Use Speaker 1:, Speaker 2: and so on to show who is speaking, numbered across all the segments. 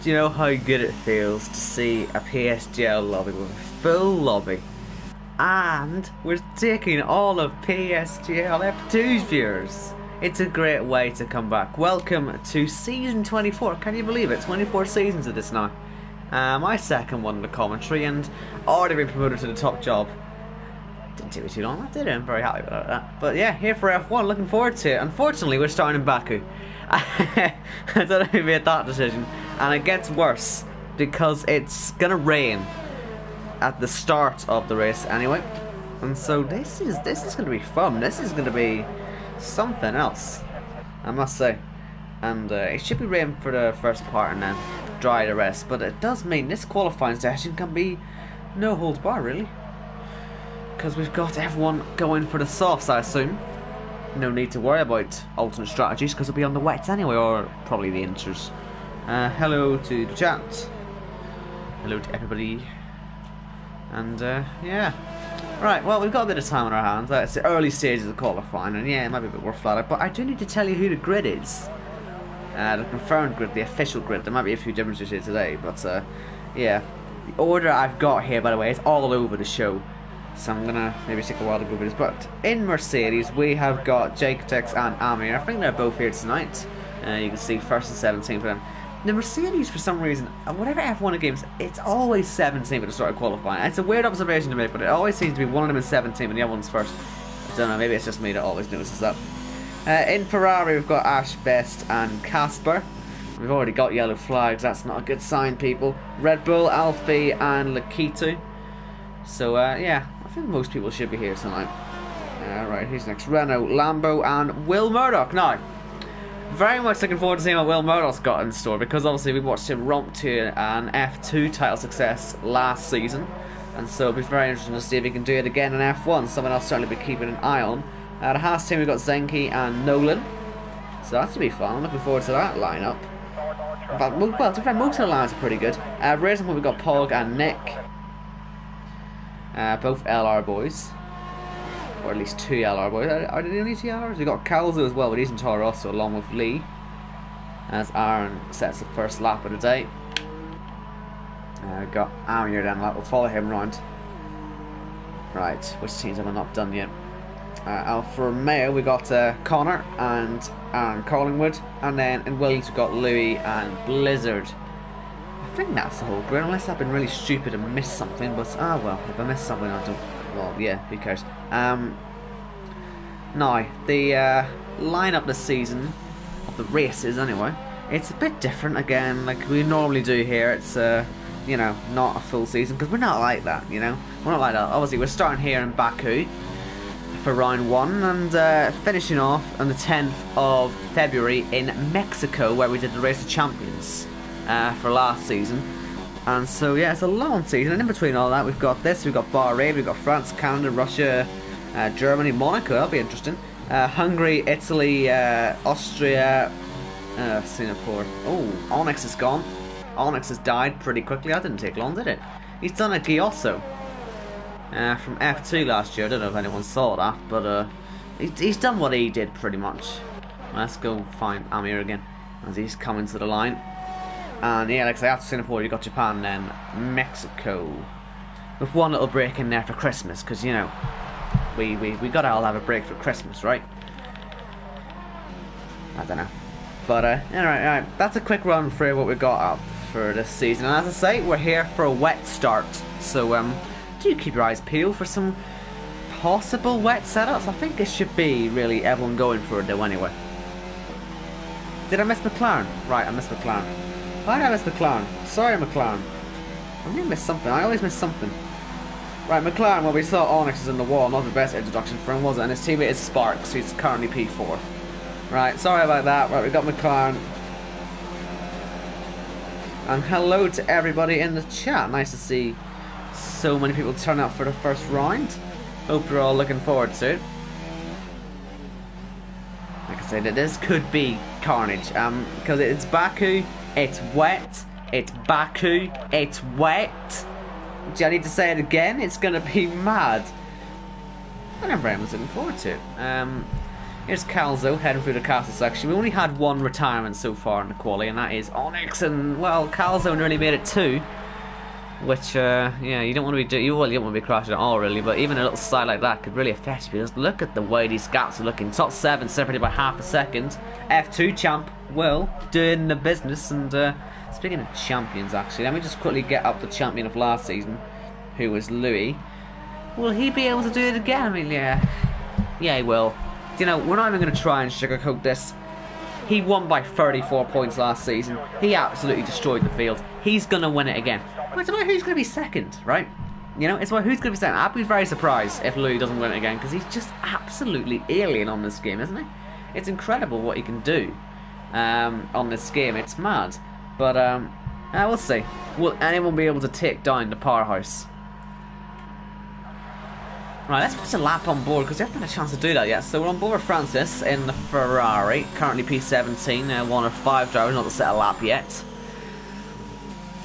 Speaker 1: Do you know how good it feels to see a PSGL lobby with a full lobby? And we're taking all of PSGL F2's viewers. It's a great way to come back. Welcome to season 24. Can you believe it? 24 seasons of this now. My second one in the commentary, and already been promoted to the top job. Didn't take me too long, did it? I'm very happy about that. But yeah, here for F1, looking forward to it. Unfortunately, we're starting in Baku. I don't know who made that decision. And it gets worse, because it's gonna rain at the start of the race anyway. And so this is gonna be fun. This is gonna be something else, I must say. And it should be rain for the first part and then dry the rest. But it does mean this qualifying session can be no holds bar, really. Because we've got everyone going for the softs, I assume. No need to worry about alternate strategies because it'll be on the wets anyway, or probably the inters. Hello to the chat. Hello to everybody. And yeah. Right, well, we've got a bit of time on our hands. It's the early stages of qualifying, and yeah, it might be a bit more flat, but I do need to tell you who the grid is. The confirmed grid, the official grid. There might be a few differences here today, but yeah. The order I've got here, by the way, is all over the show. So I'm gonna maybe take a while to go over this. But in Mercedes, we have got Jake Tex and Amir. I think they're both here tonight. You can see 1st and 17th for them. The Mercedes, for some reason, whatever F1 games, it's always 17th at the start of qualifying. It's a weird observation to make, but it always seems to be one of them is 17th and the other one's first. I don't know, maybe it's just me that always notices that. In Ferrari, we've got Ash, Best, and Casper. We've already got yellow flags, that's not a good sign, people. Red Bull, Alfie, and Lakitu. So, yeah, I think most people should be here tonight. Right, who's next? Renault, Lambo, and Will Murdoch. Now, very much looking forward to seeing what Will Murdoch's got in store, because obviously we watched him romp to an F2 title success last season, and so it'll be very interesting to see if he can do it again in F1, something I'll certainly be keeping an eye on. The Haas team, we've got Zenki and Nolan, so that should be fun. I'm looking forward to that lineup. But, well, to be fair, most of the lines are pretty good. Racing Point, we've got Pog and Nick, both LR boys. Or at least 2 LR boys. Are they the only 2 LRs? We've got Calzo as well, but he's in Toro Rosso along with Lee. As Aaron sets the first lap of the day. We've got Amir then, we'll follow him round. Right, which teams have I not done yet? Alfa Romeo, we got Connor and Aaron Collingwood. And then in Williams, we've got Louis and Blizzard. I think that's the whole grid, unless I've been really stupid and missed something. But, well, if I missed something, I don't. Well, yeah, who cares? Now, the lineup this season, of the races anyway, it's a bit different again, like we normally do here. It's, you know, not a full season, because we're not like that, you know? We're not like that. Obviously, we're starting here in Baku for round 1, and finishing off on the 10th of February in Mexico, where we did the Race of Champions for last season. And so, yeah, it's a long season, and in between all that, we've got this, we've got Bahrain, we've got France, Canada, Russia, Germany, Monaco, that'll be interesting. Hungary, Italy, Austria, Singapore. Oh, Onyx is gone. Onyx has died pretty quickly. That didn't take long, did it? He's done a Giosso from F2 last year. I don't know if anyone saw that, but he's done what he did, pretty much. Let's go find Amir again, as he's coming to the line. And yeah, like I say, after Singapore, you got Japan, then Mexico. With one little break in there for Christmas, because, you know, we gotta all have a break for Christmas, right? I don't know. But, alright, that's a quick run through what we got up for this season. And as I say, we're here for a wet start. So, do keep your eyes peeled for some possible wet setups. I think it should be, really, everyone going for it, though, anyway. Did I miss McLaren? Right, I missed McLaren. Why did I miss McLaren? Sorry, McLaren. I may miss something. I always miss something. Right, McLaren, well, we saw Onyx is in the wall. Not the best introduction for him, was it? And his teammate is Sparks, who's currently P4. Right, sorry about that. Right, we got McLaren. And hello to everybody in the chat. Nice to see so many people turn up for the first round. Hope you're all looking forward to it. Like I said, this could be carnage. Because it's Baku. It's wet. It's Baku. It's wet. Do I need to say it again? It's gonna be mad. And I'm very much looking forward to it. Here's Calzo heading through the castle section. We only had one retirement so far in the quali, and that is Onyx. And well, Calzo nearly made it 2. Which, yeah, you don't want to be you don't want to be crashing at all, really. But even a little side like that could really affect you. Just look at the way these gaps are looking. Top 7 separated by half a second. F2 champ, well, doing the business. And speaking of champions, actually, let me just quickly get up the champion of last season, who was Louis. Will he be able to do it again? I mean, yeah, he will. You know, we're not even going to try and sugarcoat this. He won by 34 points last season. He absolutely destroyed the field. He's going to win it again. But it's about who's going to be second, right? You know, it's about who's going to be second. I'd be very surprised if Louis doesn't win it again, because he's just absolutely alien on this game, isn't he? It's incredible what he can do on this game. It's mad. But we'll see. Will anyone be able to take down the powerhouse? Right, let's put a lap on board, because we haven't had a chance to do that yet. So we're on board with Francis in the Ferrari, currently P17, one of 5 drivers, not to set a lap yet.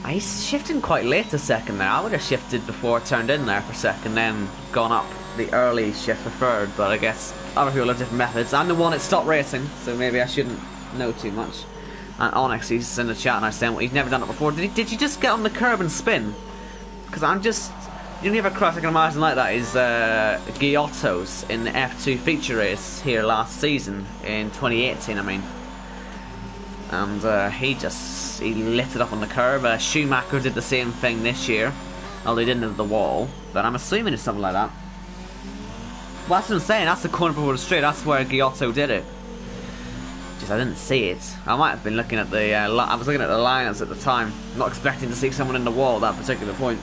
Speaker 1: He's shifting quite late to second there. I would have shifted before I turned in there for second, then gone up the early shift for third, but I guess other people have different methods. I'm the one that stopped racing, so maybe I shouldn't know too much. And Onyx, he's in the chat and I saying, well, he's never done it before. Did you just get on the curb and spin? Because I'm just... The only other crash I can imagine like that is Giotto's in the F2 feature race here last season, in 2018 I mean. And he lit it up on the curb. Schumacher did the same thing this year, although he didn't hit the wall, but I'm assuming it's something like that. Well, that's what I'm saying, that's the corner before the straight, that's where Giotto did it. Just I didn't see it. I might have been looking at the, I was looking at the lineups at the time, not expecting to see someone in the wall at that particular point.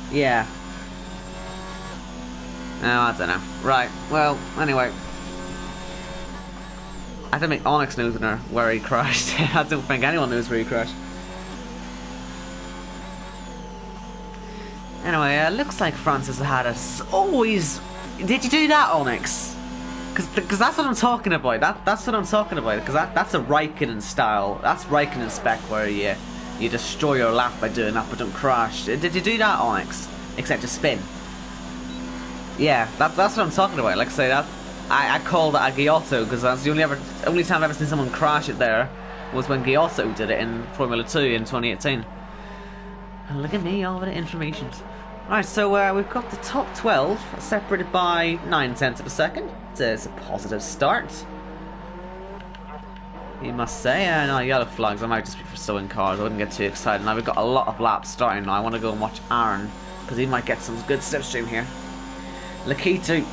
Speaker 1: Yeah. Oh, I don't know. Right, well, anyway. I don't think Onyx knows where he crashed. I don't think anyone knows where he crashed. Anyway, looks like Francis had us always... Did you do that, Onyx? Because that's what I'm talking about. That's what I'm talking about. Because that's a Raikkonen style. That's Raikkonen spec where you destroy your lap by doing that but don't crash. Did you do that, Onyx? Except to spin. Yeah, that's what I'm talking about. Like I say, that I call that a Giotto because that's the only time I've ever seen someone crash it there was when Giotto did it in Formula 2 in 2018. And look at me, all the information. Right, so we've got the top 12 separated by 9/10 of a second. It's a positive start, you must say. No, yellow flags, I might just be for sewing cars. I wouldn't get too excited. Now we've got a lot of laps starting now. I want to go and watch Aaron, because he might get some good slipstream here. Lakitu,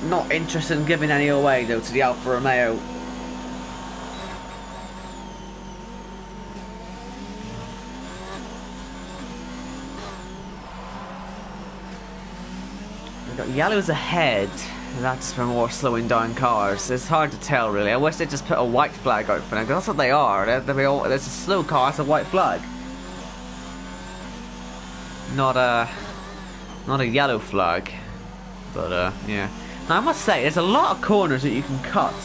Speaker 1: not interested in giving any away though to the Alfa Romeo. We've got yellows ahead. That's for more slowing down cars. It's hard to tell really. I wish they'd just put a white flag out for them, because that's what they are. It's a slow car, it's a white flag. Not a yellow flag. But yeah. Now I must say, there's a lot of corners that you can cut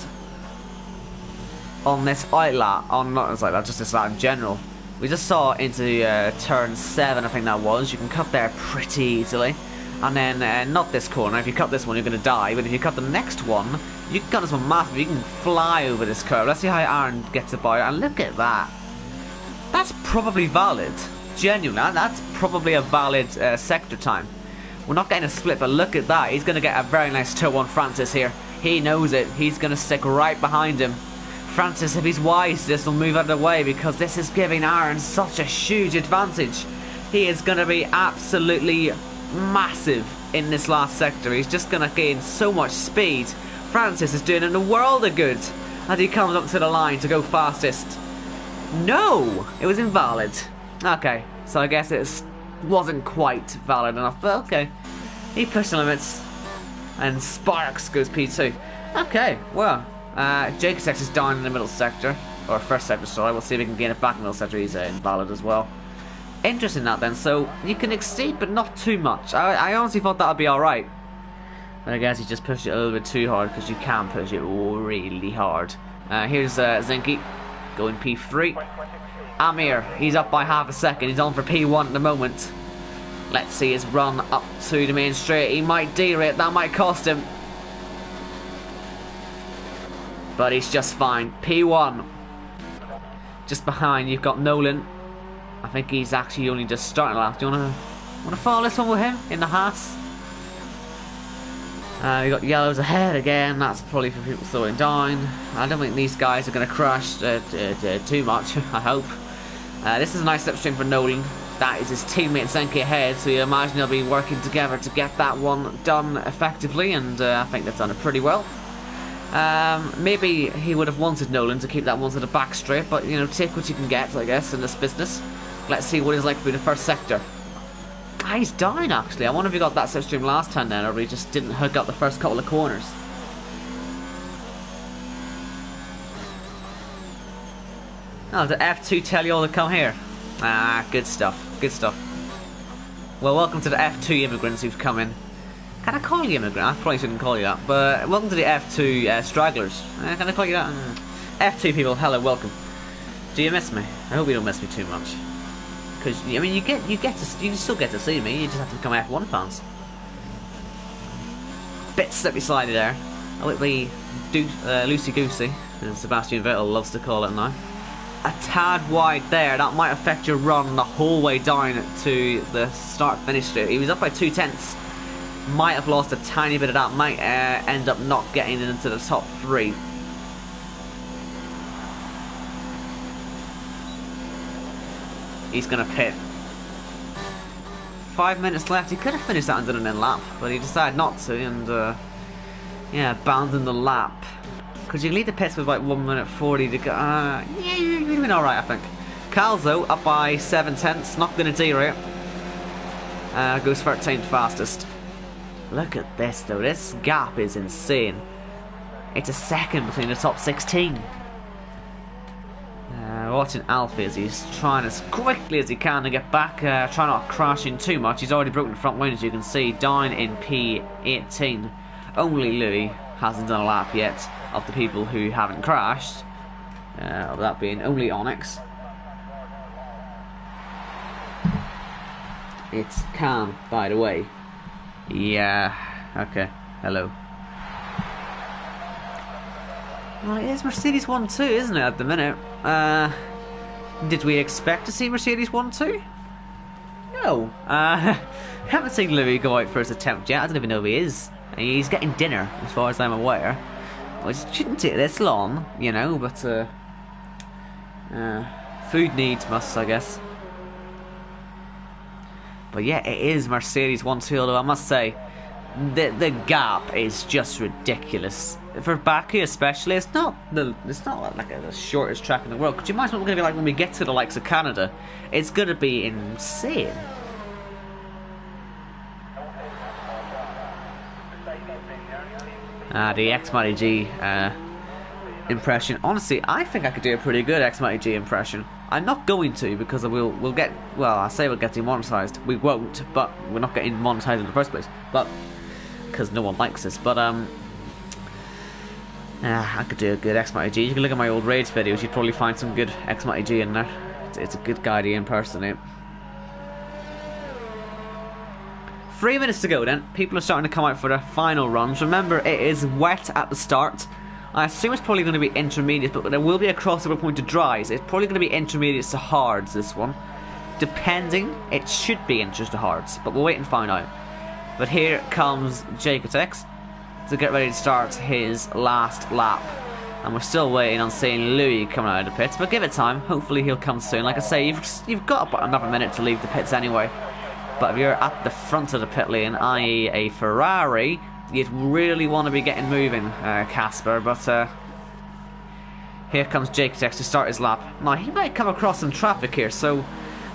Speaker 1: on this outlet. Not like that, just this lap in general. We just saw into turn 7, I think that was. You can cut there pretty easily. And then, not this corner. If you cut this one, you're going to die. But if you cut the next one, you can cut this one massive. You can fly over this curve. Let's see how Aaron gets it by. And look at that. That's probably valid. Genuinely, that's probably a valid sector time. We're not getting a split, but look at that. He's going to get a very nice toe on Francis here. He knows it. He's going to stick right behind him. Francis, if he's wise, this will move out of the way, because this is giving Aaron such a huge advantage. He is going to be absolutely massive in this last sector. He's just going to gain so much speed. Francis is doing him a world of good as he comes up to the line to go fastest. No! It was invalid. Okay, so I guess it wasn't quite valid enough, but okay. He pushed the limits, and Sparks goes P2. Okay, well, Jacobsex is down in the middle sector, or first sector, sorry. We'll see if we can gain it back in the middle sector. He's invalid as well. Interesting that then, so you can exceed but not too much. I honestly thought that would be alright. But I guess you just pushed it a little bit too hard, because you can push it really hard. Here's Zinky going P3. Amir, he's up by half a second. He's on for P1 at the moment. Let's see his run up to the main straight. He might derail. That might cost him. but he's just fine. P1. Just behind, you've got Nolan. I think he's actually only just starting lap. Do you want to follow this one with him in the Haas? We got yellows ahead again. That's probably for people slowing down. I don't think these guys are going to crash too much. I hope. This is a nice slipstream for Nolan. That is his teammate Zenki ahead, so you imagine they'll be working together to get that one done effectively, and I think they've done it pretty well. Maybe he would have wanted Nolan to keep that one to the back straight, but you know, take what you can get, I guess, in this business. Let's see what it's like to be the first sector. Ah, he's down actually. I wonder if he got that slipstream last time then, or he just didn't hook up the first couple of corners. Oh, did F2 tell you all to come here? Ah, good stuff, good stuff. Well, welcome to the F2 immigrants who've come in. Can I call you immigrant? I probably shouldn't call you that, but welcome to the F2 stragglers. Can I call you that? F2 people, hello, welcome. Do you miss me? I hope you don't miss me too much. Because I mean, you still get to see me. You just have to become F1 fans. Bit slippy slidey there. A little bit loosey goosey, as Sebastian Vettel loves to call it now. A tad wide there. That might affect your run the whole way down to the start-finish straight. He was up by 2/10. Might have lost a tiny bit of that. Might end up not getting into the top 3. He's going to pit. 5 minutes left. He could have finished that under an in lap, but he decided not to, and yeah, abandoned the lap. Because you can lead the pits with like 1 minute 40 to go. Yeah, you'd have been alright, I think. Calzo up by 7/10, not going to derail. Goes 13th fastest. Look at this though, this gap is insane. It's a second between the top 16. Watching Alfie as he's trying as quickly as he can to get back, try not to crash in too much. He's already broken the front wing, as you can see, down in P18. Only Louis hasn't done a lap yet of the people who haven't crashed, of that being only Onyx. It's calm, by the way. Yeah, okay, hello. Well, it is Mercedes 1-2, isn't it, at the minute? Did we expect to see Mercedes 1-2? No. Haven't seen Louis go out for his attempt yet. I don't even know who he is. He's getting dinner, as far as I'm aware. Which shouldn't take this long, you know, but food needs must, I guess. But yeah, it is Mercedes 1-2, although I must say, the gap is just ridiculous. For Baku especially, it's not like the shortest track in the world. Could you imagine what we're going to be like when we get to the likes of Canada? It's going to be insane. The X-Mighty-G impression. Honestly, I think I could do a pretty good X-Mighty-G impression. I'm not going to, because we'll get, well, I say we'll get demonetized. We won't, but we're not getting monetized in the first place. But because no one likes this. But I could do a good X-Mighty-G. You can look at my old raids videos. You'd probably find some good X-Mighty-G in there. It's a good guy to impersonate. 3 minutes to go then. People are starting to come out for their final runs. Remember, it is wet at the start. I assume it's probably going to be intermediate, but there will be a crossover point to dries. It's probably going to be intermediates to hards, this one. Depending, it should be intros to hards, but we'll wait and find out. But here comes Jacotex to get ready to start his last lap. And we're still waiting on seeing Louis coming out of the pits, but give it time. Hopefully he'll come soon. Like I say, you've got about another minute to leave the pits anyway. But if you're at the front of the pit lane, i.e. a Ferrari, you'd really want to be getting moving, Casper. But here comes Jacotex to start his lap. Now, he might come across some traffic here, so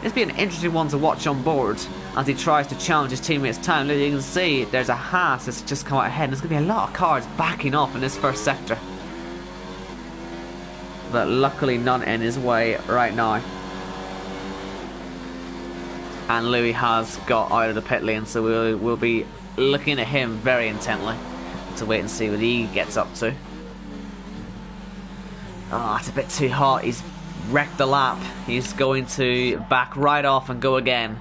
Speaker 1: this will be an interesting one to watch on board as he tries to challenge his teammates' time. You can see there's a Haas that's just come out ahead, and there's going to be a lot of cars backing off in this first sector. But luckily none in his way right now. And Louis has got out of the pit lane, so we'll be looking at him very intently to wait and see what he gets up to. Oh, it's a bit too hot. He's wrecked the lap. He's going to back right off and go again,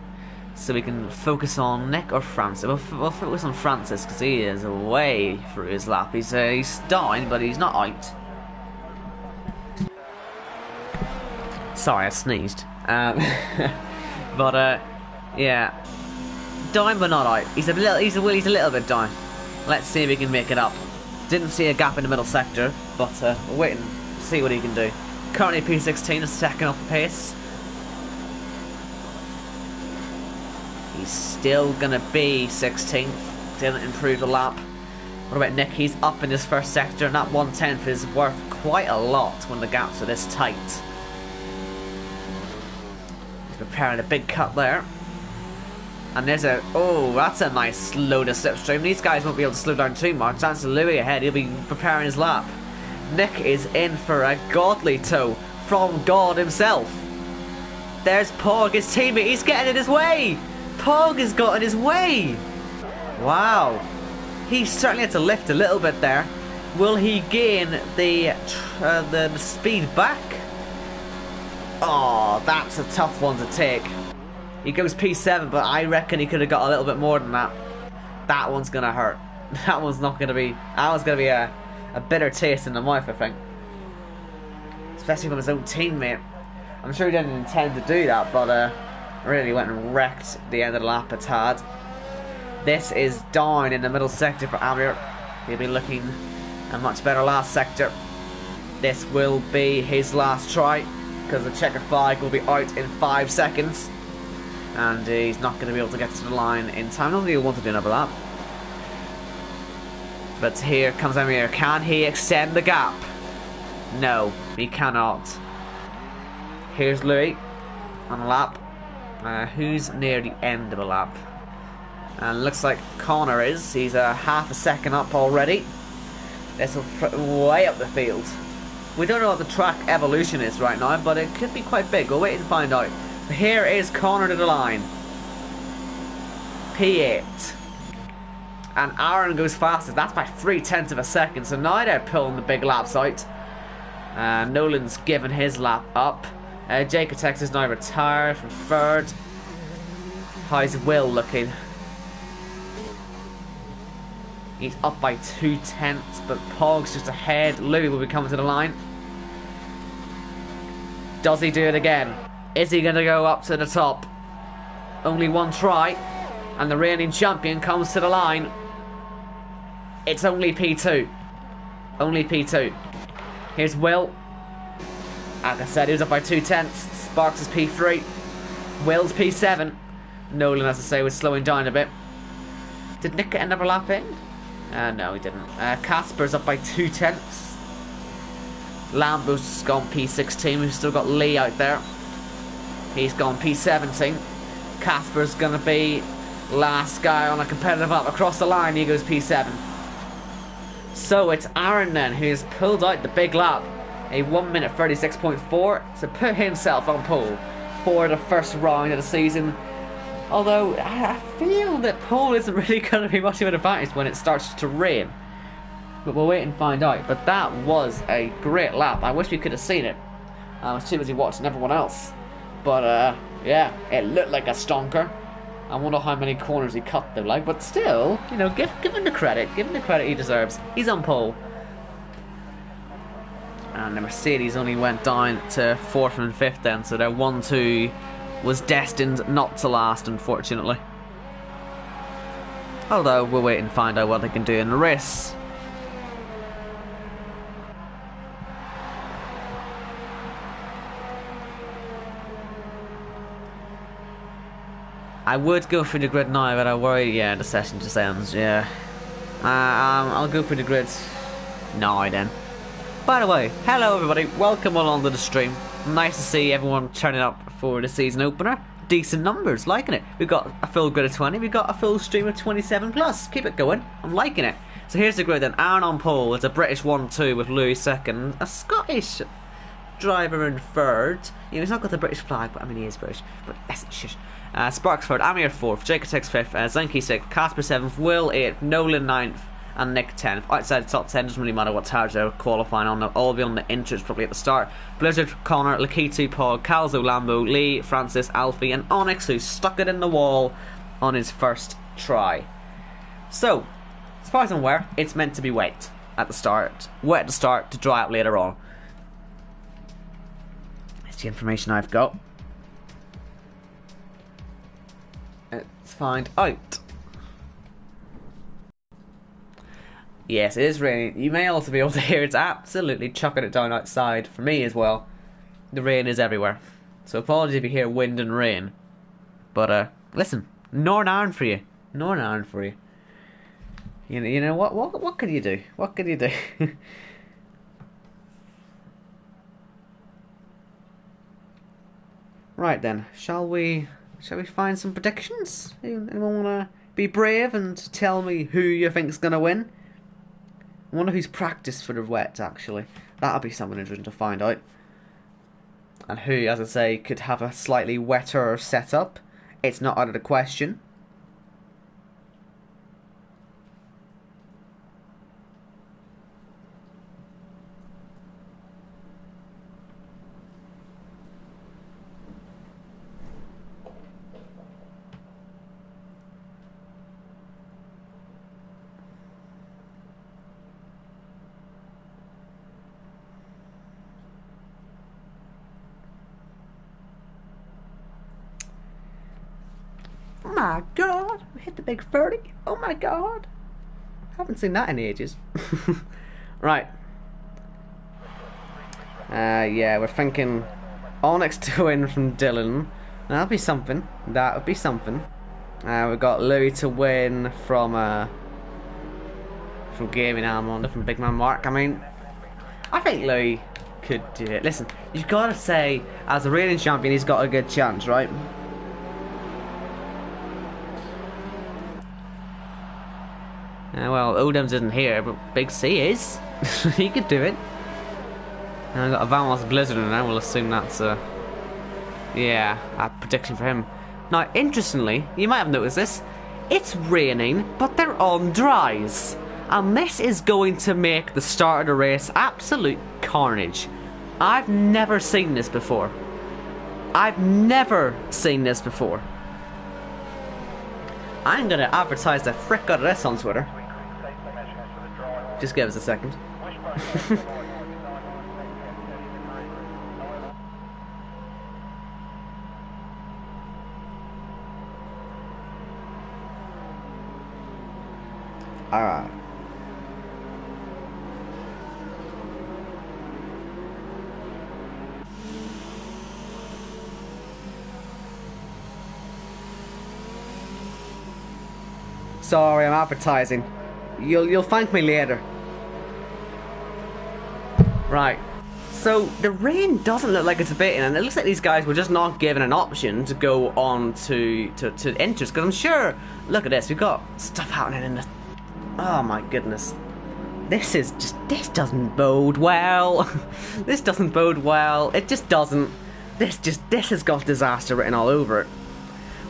Speaker 1: so we can focus on Nick or Francis. We'll focus on Francis because he is way through his lap. He's down, but he's not out. Sorry, I sneezed. But yeah, down but not out. He's a little bit down. Let's see if he can make it up. Didn't see a gap in the middle sector, but we'll wait and see what he can do. Currently P16 is second off the pace. He's still gonna be 16th. Didn't improve the lap. What about Nick? He's up in his first sector, and that 1/10 is worth quite a lot when the gaps are this tight. He's preparing a big cut there. And there's a... oh, that's a nice slow to slipstream. These guys won't be able to slow down too much. That's Louis ahead. He'll be preparing his lap. Nick is in for a godly tow from God himself. There's Pog, his teammate. He's getting in his way. Pog has got in his way. Wow. He certainly had to lift a little bit there. Will he gain the speed back? Oh, that's a tough one to take. He goes P7, but I reckon he could have got a little bit more than that. That one's gonna hurt. That one's not gonna be... that one's gonna be a bitter taste in the mouth, I think. Especially from his own teammate. I'm sure he didn't intend to do that, but really went and wrecked the end of the lap a tad. This is down in the middle sector for Amir. He'll be looking a much better last sector. This will be his last try, because the checker flag will be out in 5 seconds. And he's not going to be able to get to the line in time. I don't think he'll want to do another lap. But here comes Amir. Can he extend the gap? No, he cannot. Here's Louis on a lap. Who's near the end of a lap? And looks like Connor is. He's a half a second up already. This will way up the field. We don't know what the track evolution is right now, but it could be quite big. We'll wait and find out. Here is Connor to the line. P8. And Aaron goes fastest. That's by 0.3 of a second. So now they're pulling the big laps out. Nolan's given his lap up. Jacotex is now retired from third. How's Will looking? He's up by 0.2, but Pog's just ahead. Louis will be coming to the line. Does he do it again? Is he going to go up to the top? Only one try, and the reigning champion comes to the line. It's only P2. Only P2. Here's Will. Like I said, he was up by 0.2. Sparks is P3. Will's P7. Nolan, as I say, was slowing down a bit. Did Nick get another lap in? No, he didn't. Casper's up by 0.2. Lambo's just gone P16. We've still got Lee out there. He's gone P17. Casper's going to be last guy on a competitive lap across the line. He goes P7. So it's Aaron then who's pulled out the big lap. A 1 minute 36.4 to put himself on pole for the first round of the season. Although I feel that pole isn't really going to be much of an advantage when it starts to rain. But we'll wait and find out. But that was a great lap. I wish we could have seen it. I was too busy watching everyone else. But yeah, it looked like a stonker. I wonder how many corners he cut though, like, but still, you know, give him the credit. Give him the credit he deserves. He's on pole. And the Mercedes only went down to 4th and 5th then, so their 1-2 was destined not to last, unfortunately. Although, we'll wait and find out what they can do in the race. I would go through the grid now, but I worry, yeah, the session just ends, yeah. I'll go through the grid now then. By the way, hello everybody, welcome along to the stream. Nice to see everyone turning up for the season opener. Decent numbers, liking it. We've got a full grid of 20, we've got a full stream of 27 plus. Keep it going, I'm liking it. So here's the grid then. Aaron on pole, it's a British 1-2 with Louis second. A Scottish driver in third. You know, he's not got the British flag, but I mean he is British. But that's shit. Sparks third, Amir 4th, Jacotex 5th, Zenki 6th, Casper 7th, Will 8th, Nolan 9th, and Nick 10th. Outside the top 10, doesn't really matter what tires they're qualifying on, they'll all be on the intros probably at the start. Blizzard, Connor, Lakitu, Paul, Calzo, Lambo, Lee, Francis, Alfie, and Onyx, who stuck it in the wall on his first try. So, as far as I'm aware, it's meant to be wet at the start. Wet at the start to dry out later on. That's the information I've got. Let's find out. Yes, it is raining. You may also be able to hear it's absolutely chucking it down outside. For me as well. The rain is everywhere. So apologies if you hear wind and rain. But listen, Northern Ireland for you. Northern Ireland for you. You know what can you do? What can you do? Right then, shall we find some predictions? Anyone wanna be brave and tell me who you think's gonna win? I wonder who's practiced for the wet actually. That'll be something interesting to find out. And who, as I say, could have a slightly wetter setup. It's not out of the question. Oh my god, we hit the big 30. Oh my god. Haven't seen that in ages. Right. Yeah, we're thinking Onyx to win from Dylan. That'll be something. That would be something. We've got Louis to win from Gaming Almond, from Big Man Mark. I mean, I think Louis could do it. Listen, you've got to say, as a reigning champion, he's got a good chance, right? Well, Odems isn't here, but Big C is. He could do it. And I've got a Vamos Blizzard, and I will assume that's yeah, a prediction for him. Now, interestingly, you might have noticed this. It's raining, but they're on dries. And this is going to make the start of the race absolute carnage. I've never seen this before. I've never seen this before. I'm going to advertise the frick out of this on Twitter. Just give us a second. Alright. Sorry, I'm advertising. You'll thank me later. Right. So the rain doesn't look like it's abating, and it looks like these guys were just not given an option to go on to enters. Because I'm sure, look at this, we've got stuff happening in the. Oh my goodness. This doesn't bode well. This doesn't bode well. It just doesn't. This has got disaster written all over it.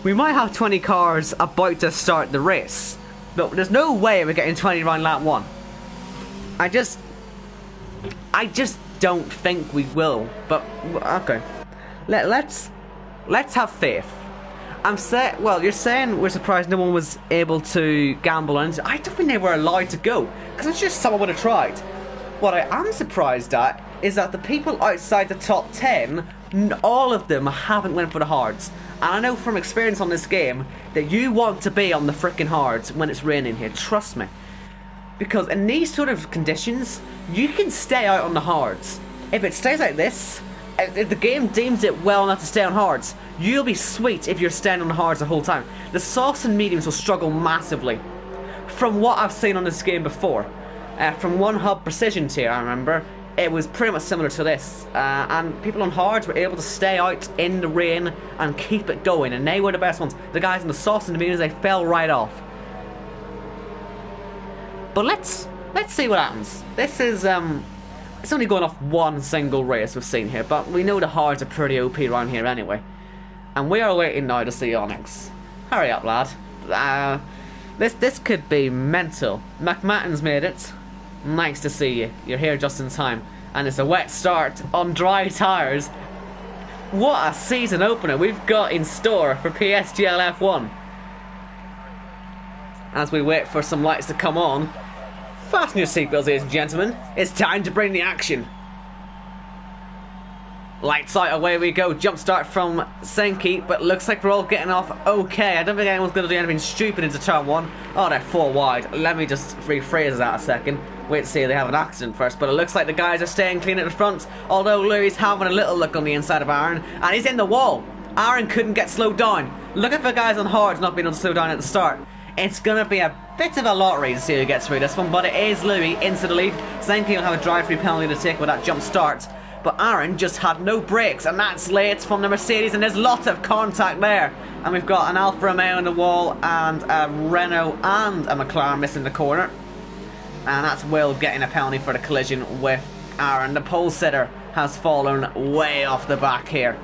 Speaker 1: We might have 20 cars about to start the race, but there's no way we're getting 20 around lap 1. I just don't think we will. But okay, let's have faith. Well, you're saying we're surprised no one was able to gamble on it. I don't think they were allowed to go, because it's just someone would have tried. What I am surprised at is that the people outside the top 10, all of them haven't went for the hards. And I know from experience on this game that you want to be on the frickin' hards when it's raining here, trust me. Because in these sort of conditions, you can stay out on the hards. If it stays like this, if the game deems it well enough to stay on hards, you'll be sweet if you're staying on the hards the whole time. The softs and mediums will struggle massively. From what I've seen on this game before, from One Hub Precision tier, I remember, it was pretty much similar to this, and people on hards were able to stay out in the rain and keep it going, and they were the best ones. The guys in the softs and the mediums, they fell right off. But let's see what happens. This is it's only going off one single race we've seen here, but we know the hards are pretty OP around here anyway. And we are waiting now to see Onyx. Hurry up, lad. This could be mental. McMatten's made it. Nice to see you. You're here just in time. And it's a wet start on dry tyres. What a season opener we've got in store for PSGL F1. As we wait for some lights to come on, fasten your seatbelts, ladies and gentlemen. It's time to bring the action. Lights out, away we go. Jump start from Senki, but looks like we're all getting off okay. I don't think anyone's going to do anything stupid into turn 1. Oh, they're 4 wide. Let me just rephrase that a second. Wait to see if they have an accident first. But it looks like the guys are staying clean at the front. Although Louis having a little look on the inside of Aaron. And he's in the wall. Aaron couldn't get slowed down. Looking for guys on hards not being able to slow down at the start. It's going to be a bit of a lottery to see who gets through this one. But it is Louis into the lead. Senki will have a drive-through penalty to take with that jump start. But Aaron just had no brakes, and that's late from the Mercedes, and there's lots of contact there. And we've got an Alfa Romeo on the wall, and a Renault and a McLaren missing the corner. And that's Will getting a penalty for the collision with Aaron. The pole sitter has fallen way off the back here.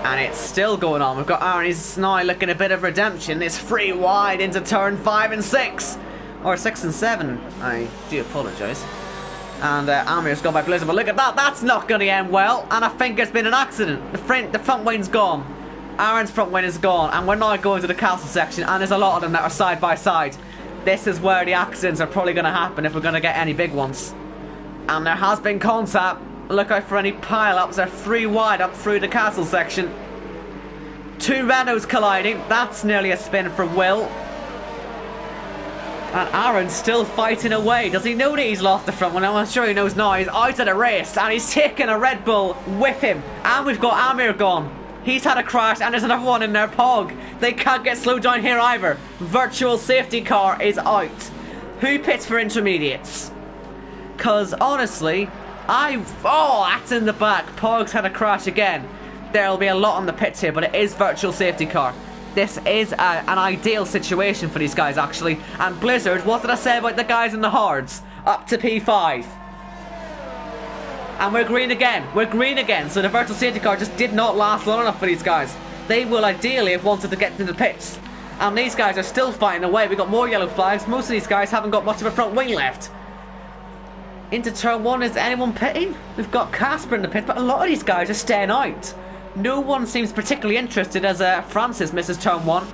Speaker 1: And it's still going on. We've got Aaron, he's now looking a bit of redemption. It's 3 wide into turn 5 and 6. Or 6 and 7. I do apologise. And Amir's gone by Blizzard, but look at that, that's not going to end well. And I think it's been an accident. The front wing's gone. Aaron's front wing is gone. And we're now going to the castle section, and there's a lot of them that are side by side. This is where the accidents are probably going to happen if we're going to get any big ones. And there has been contact. Look out for any pile-ups. They're 3 wide up through the castle section. 2 Renaults colliding. That's nearly a spin for Will. And Aaron's still fighting away. Does he know that he's lost the front one? I'm sure he knows now. He's out of the race, and he's taking a Red Bull with him. And we've got Amir gone. He's had a crash, and there's another one in their Pog. They can't get slowed down here either. Virtual safety car is out. Who pits for intermediates? Because honestly, oh, that's in the back. Pog's had a crash again. There'll be a lot on the pits here, but it is virtual safety car. This is an ideal situation for these guys, actually. And Blizzard, what did I say about the guys in the hards? Up to P5. And we're green again. We're green again. So the virtual safety car just did not last long enough for these guys. They will ideally have wanted to get into the pits. And these guys are still fighting away. We've got more yellow flags. Most of these guys haven't got much of a front wing left. Into turn 1, is anyone pitting? We've got Casper in the pit, but a lot of these guys are staying out. No one seems particularly interested as Francis misses turn 1.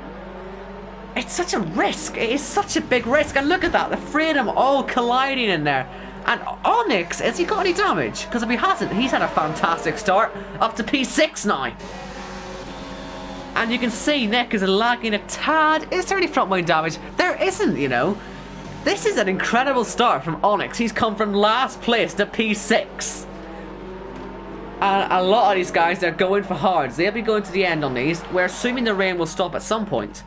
Speaker 1: It's such a risk. It is such a big risk. And look at that. The 3 of them all colliding in there. And Onyx, has he got any damage? Because if he hasn't, he's had a fantastic start. Up to P6 now. And you can see Nick is lagging a tad. Is there any front wing damage? There isn't, you know. This is an incredible start from Onyx. He's come from last place to P6. And a lot of these guys, they're going for hards. They'll be going to the end on these. We're assuming the rain will stop at some point.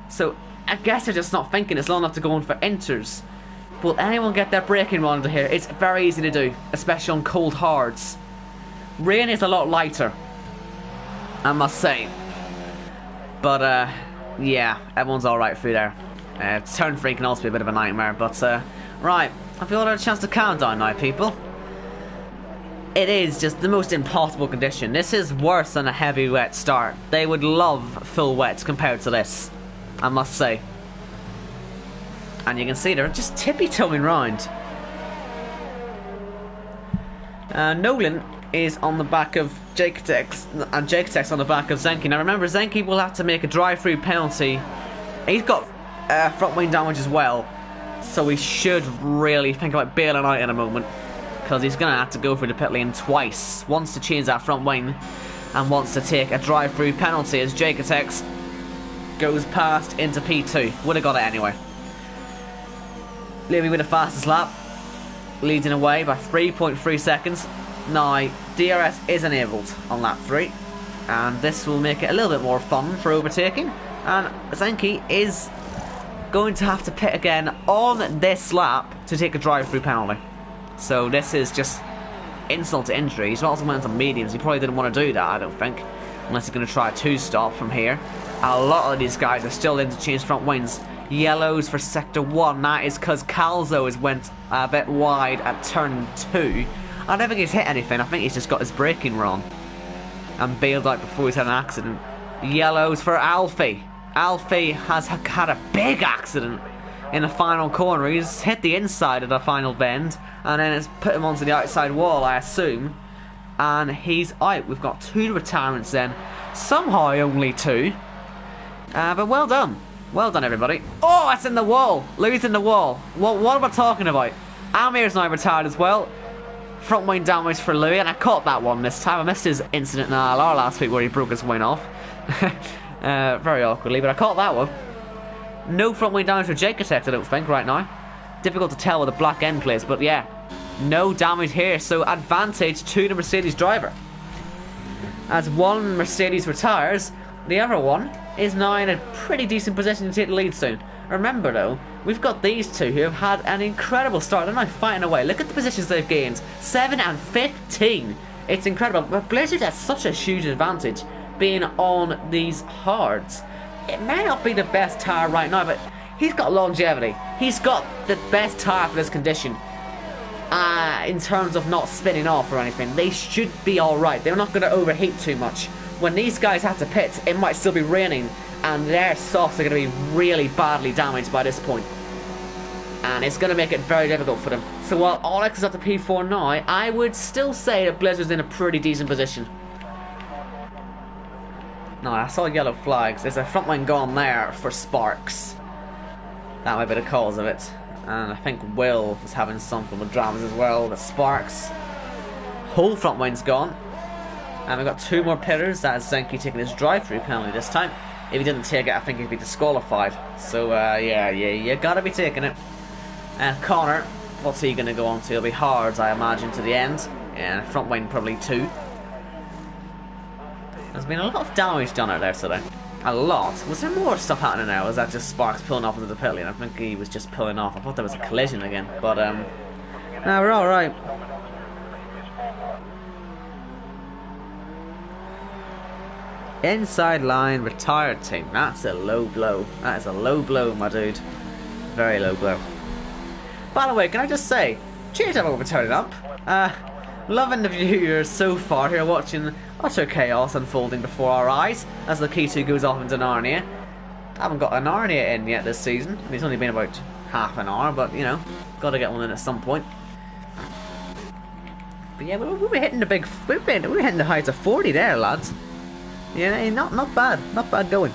Speaker 1: So I guess they're just not thinking it's long enough to go in for inters. Will anyone get their braking run into here? It's very easy to do, especially on cold hards. Rain is a lot lighter, I must say. But yeah, everyone's alright through there. Turn 3 can also be a bit of a nightmare. But right, have you all had a chance to calm down now, people? It is just the most impossible condition. This is worse than a heavy wet start. They would love full wet compared to this, I must say. And you can see they're just tippy-toeing round. Nolan is on the back of Jaketex, and Jaketex on the back of Zenki. Now remember, Zenki will have to make a drive-through penalty. He's got front wing damage as well, so we should really think about bailing out in a moment. Because he's going to have to go through the pit lane twice. Once to change that front wing, and wants to take a drive-through penalty as Jaketex goes past into P2. Would have got it anyway. Louis with the fastest lap, leading away by 3.3 seconds. Now, DRS is enabled on lap 3, and this will make it a little bit more fun for overtaking. And Zenki is going to have to pit again on this lap to take a drive-through penalty. So this is just insult to injury. He's also went on mediums. He probably didn't want to do that, I don't think, unless he's going to try a 2-stop from here. A lot of these guys are still interchanged front wings. Yellows for sector 1. That is because Calzo has went a bit wide at turn 2. I don't think he's hit anything. I think he's just got his braking wrong and bailed out before he's had an accident. Yellows for Alfie. Alfie has had a big accident in the final corner. He's hit the inside of the final bend, and then it's put him onto the outside wall, I assume, and he's out. We've got 2 retirements then. Somehow only 2. But well done. Well done, everybody. Oh, it's in the wall. Louis in the wall. What am I talking about? Amir's now retired as well. Front wing damage for Louis, and I caught that one this time. I missed his incident in LR last week where he broke his wing off. Very awkwardly, but I caught that one. No front wing damage for Jake Attack, I don't think, right now. Difficult to tell with the black end plates, but yeah. No damage here, so advantage to the Mercedes driver. As one Mercedes retires, the other one is now in a pretty decent position to take the lead soon. Remember though, we've got these two who have had an incredible start. They're now fighting away. Look at the positions they've gained. 7 and 15. It's incredible. But Blizzard has such a huge advantage being on these hards. It may not be the best tyre right now, but he's got longevity. He's got the best tyre for this condition. In terms of not spinning off or anything, they should be alright. They're not going to overheat too much. When these guys have to pit, it might still be raining, and their softs are going to be really badly damaged by this point. And it's going to make it very difficult for them. So while Alex is at the P4 now, I would still say that Blizzard's in a pretty decent position. No, I saw yellow flags. There's a front line gone there for Sparks. That might be the cause of it. And I think Will was having something with dramas as well. The Sparks. Whole front line's gone. And we've got 2 more pitters. That is Zenki taking his drive-through penalty this time. If he didn't take it, I think he'd be disqualified. So, yeah, you gotta be taking it. And Connor, what's he gonna go on to? It'll be hards, I imagine, to the end. And front line probably 2. There's been a lot of damage done out there today. A lot. Was there more stuff happening now? Was that just Sparks pulling off into the pit lane? I think he was just pulling off. I thought there was a collision again. But, no, we're alright. Inside line, retired team. That's a low blow. That is a low blow, my dude. Very low blow. By the way, can I just say, cheers everyone for turning up. Loving the viewers so far here, watching utter chaos unfolding before our eyes as the K2 goes off into Narnia. I haven't got a Narnia in yet this season. I mean, it's only been about half an hour, but you know, got to get one in at some point. But yeah, we were hitting the big, we were hitting the heights of 40 there, lads. Yeah, not bad going.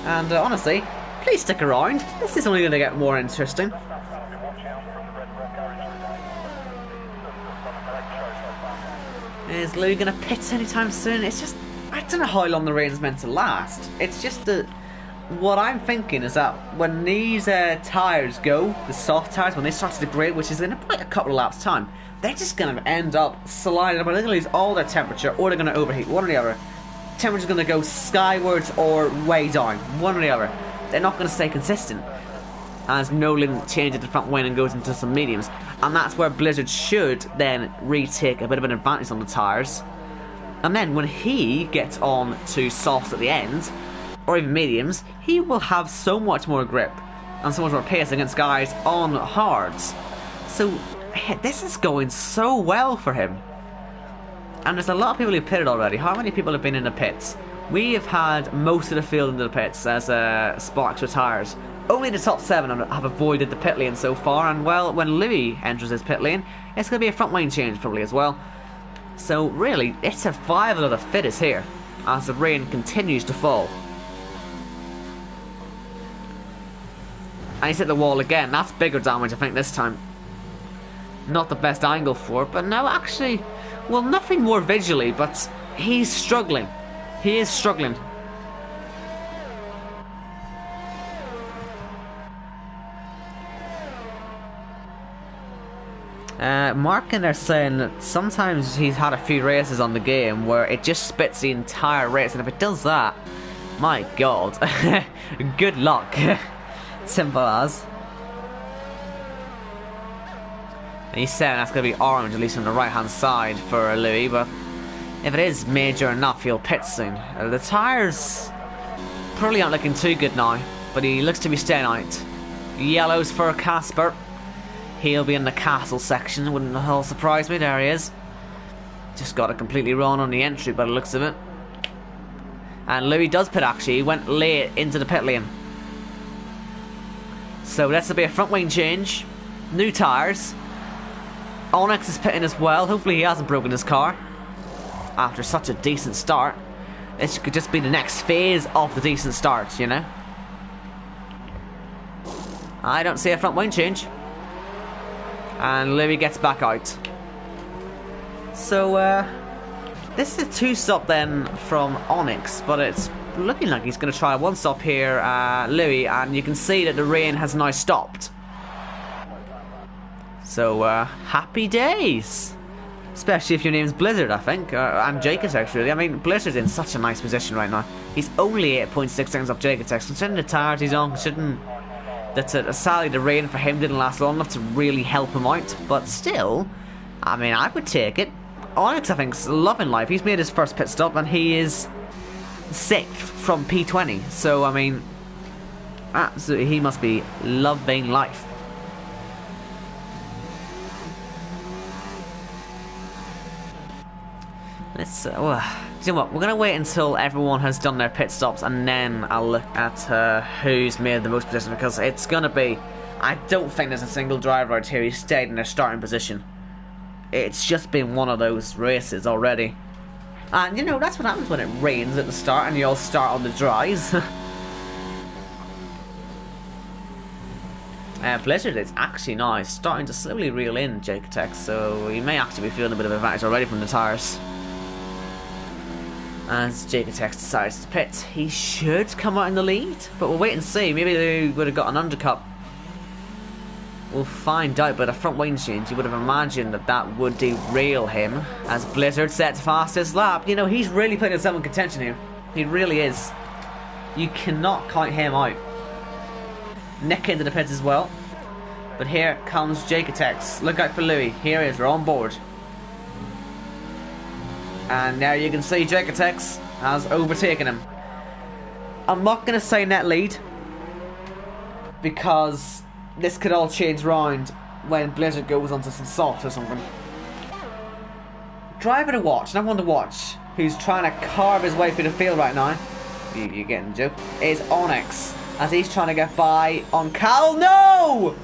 Speaker 1: And honestly, please stick around. This is only going to get more interesting. Is Lou going to pit anytime soon? It's just, I don't know how long the rain's meant to last. It's just that, what I'm thinking is that when these tyres go, the soft tyres, when they start to degrade, which is in about a couple of laps time, they're just going to end up sliding up, and they're going to lose all their temperature, or they're going to overheat, one or the other. Temperature's going to go skywards or way down, one or the other. They're not going to stay consistent. As Nolan changes the front wing and goes into some mediums, and that's where Blizzard should then retake a bit of an advantage on the tyres. And then when he gets on to softs at the end, or even mediums, he will have so much more grip and so much more pace against guys on hards. So this is going so well for him. And there's a lot of people who pitted already. How many people have been in the pits? We have had most of the field into the pits as Sparks retires. Only the top 7 have avoided the pit lane so far, and well, when Louis enters his pit lane, it's going to be a front lane change probably as well. So really, it's survival of the fittest here, as the rain continues to fall. And he's hit the wall again. That's bigger damage, I think, this time. Not the best angle for it, but no, actually, well, nothing more visually, but he's struggling. He is struggling. Mark in there saying that sometimes he's had a few races on the game where it just spits the entire race, and if it does that, my god, good luck. Simple as. And he's saying that's going to be orange, at least on the right hand side for Louis, but if it is major enough, he'll pit soon. The tyres probably aren't looking too good now, but he looks to be staying out. Yellows for Casper. He'll be in the castle section, wouldn't at all surprise me. There he is. Just got it completely wrong on the entry by the looks of it. And Louis does pit actually, he went late into the pit lane. So this will be a front wing change. New tyres. Onyx is pitting as well. Hopefully he hasn't broken his car after such a decent start. This could just be the next phase of the decent start, you know. I don't see a front wing change. And Louis gets back out. So, this is a 2-stop then from Onyx, but it's looking like he's going to try a 1-stop here, Louis, and you can see that the rain has now stopped. So, happy days. Especially if your name's Blizzard, I think. And Jacotex, really. I mean, Blizzard's in such a nice position right now. He's only 8.6 seconds off Jacotex. Considering the tires he's on, considering that sadly the rain for him didn't last long enough to really help him out. But still, I mean, I would take it. Onyx, I think, is loving life. He's made his first pit stop and he is 6th from P20. So, I mean, absolutely, he must be loving life. Let's, you know what, we're going to wait until everyone has done their pit stops and then I'll look at who's made the most position, because it's going to be, I don't think there's a single driver out here who stayed in their starting position. It's just been one of those races already. And you know, that's what happens when it rains at the start and you all start on the dries. Blizzard is actually now starting to slowly reel in Jacotex, so he may actually be feeling a bit of advantage already from the tyres. As Jacotex decides to pit, he should come out in the lead, but we'll wait and see. Maybe they would have got an undercut. We'll find out. By the front wing change, you would have imagined that that would derail him. As Blizzard sets fastest lap, you know, he's really putting himself in contention here. He really is. You cannot count him out. Nick into the pits as well. But here comes Jacotex. Look out for Louis. Here he is. We're on board. And now you can see Jacotex has overtaken him. I'm not going to say net lead, because this could all change round when Blizzard goes onto some salt or something. Driver to watch, and everyone to watch, who's trying to carve his way through the field right now, you're getting the joke, is Onyx, as he's trying to get by on Cal. No!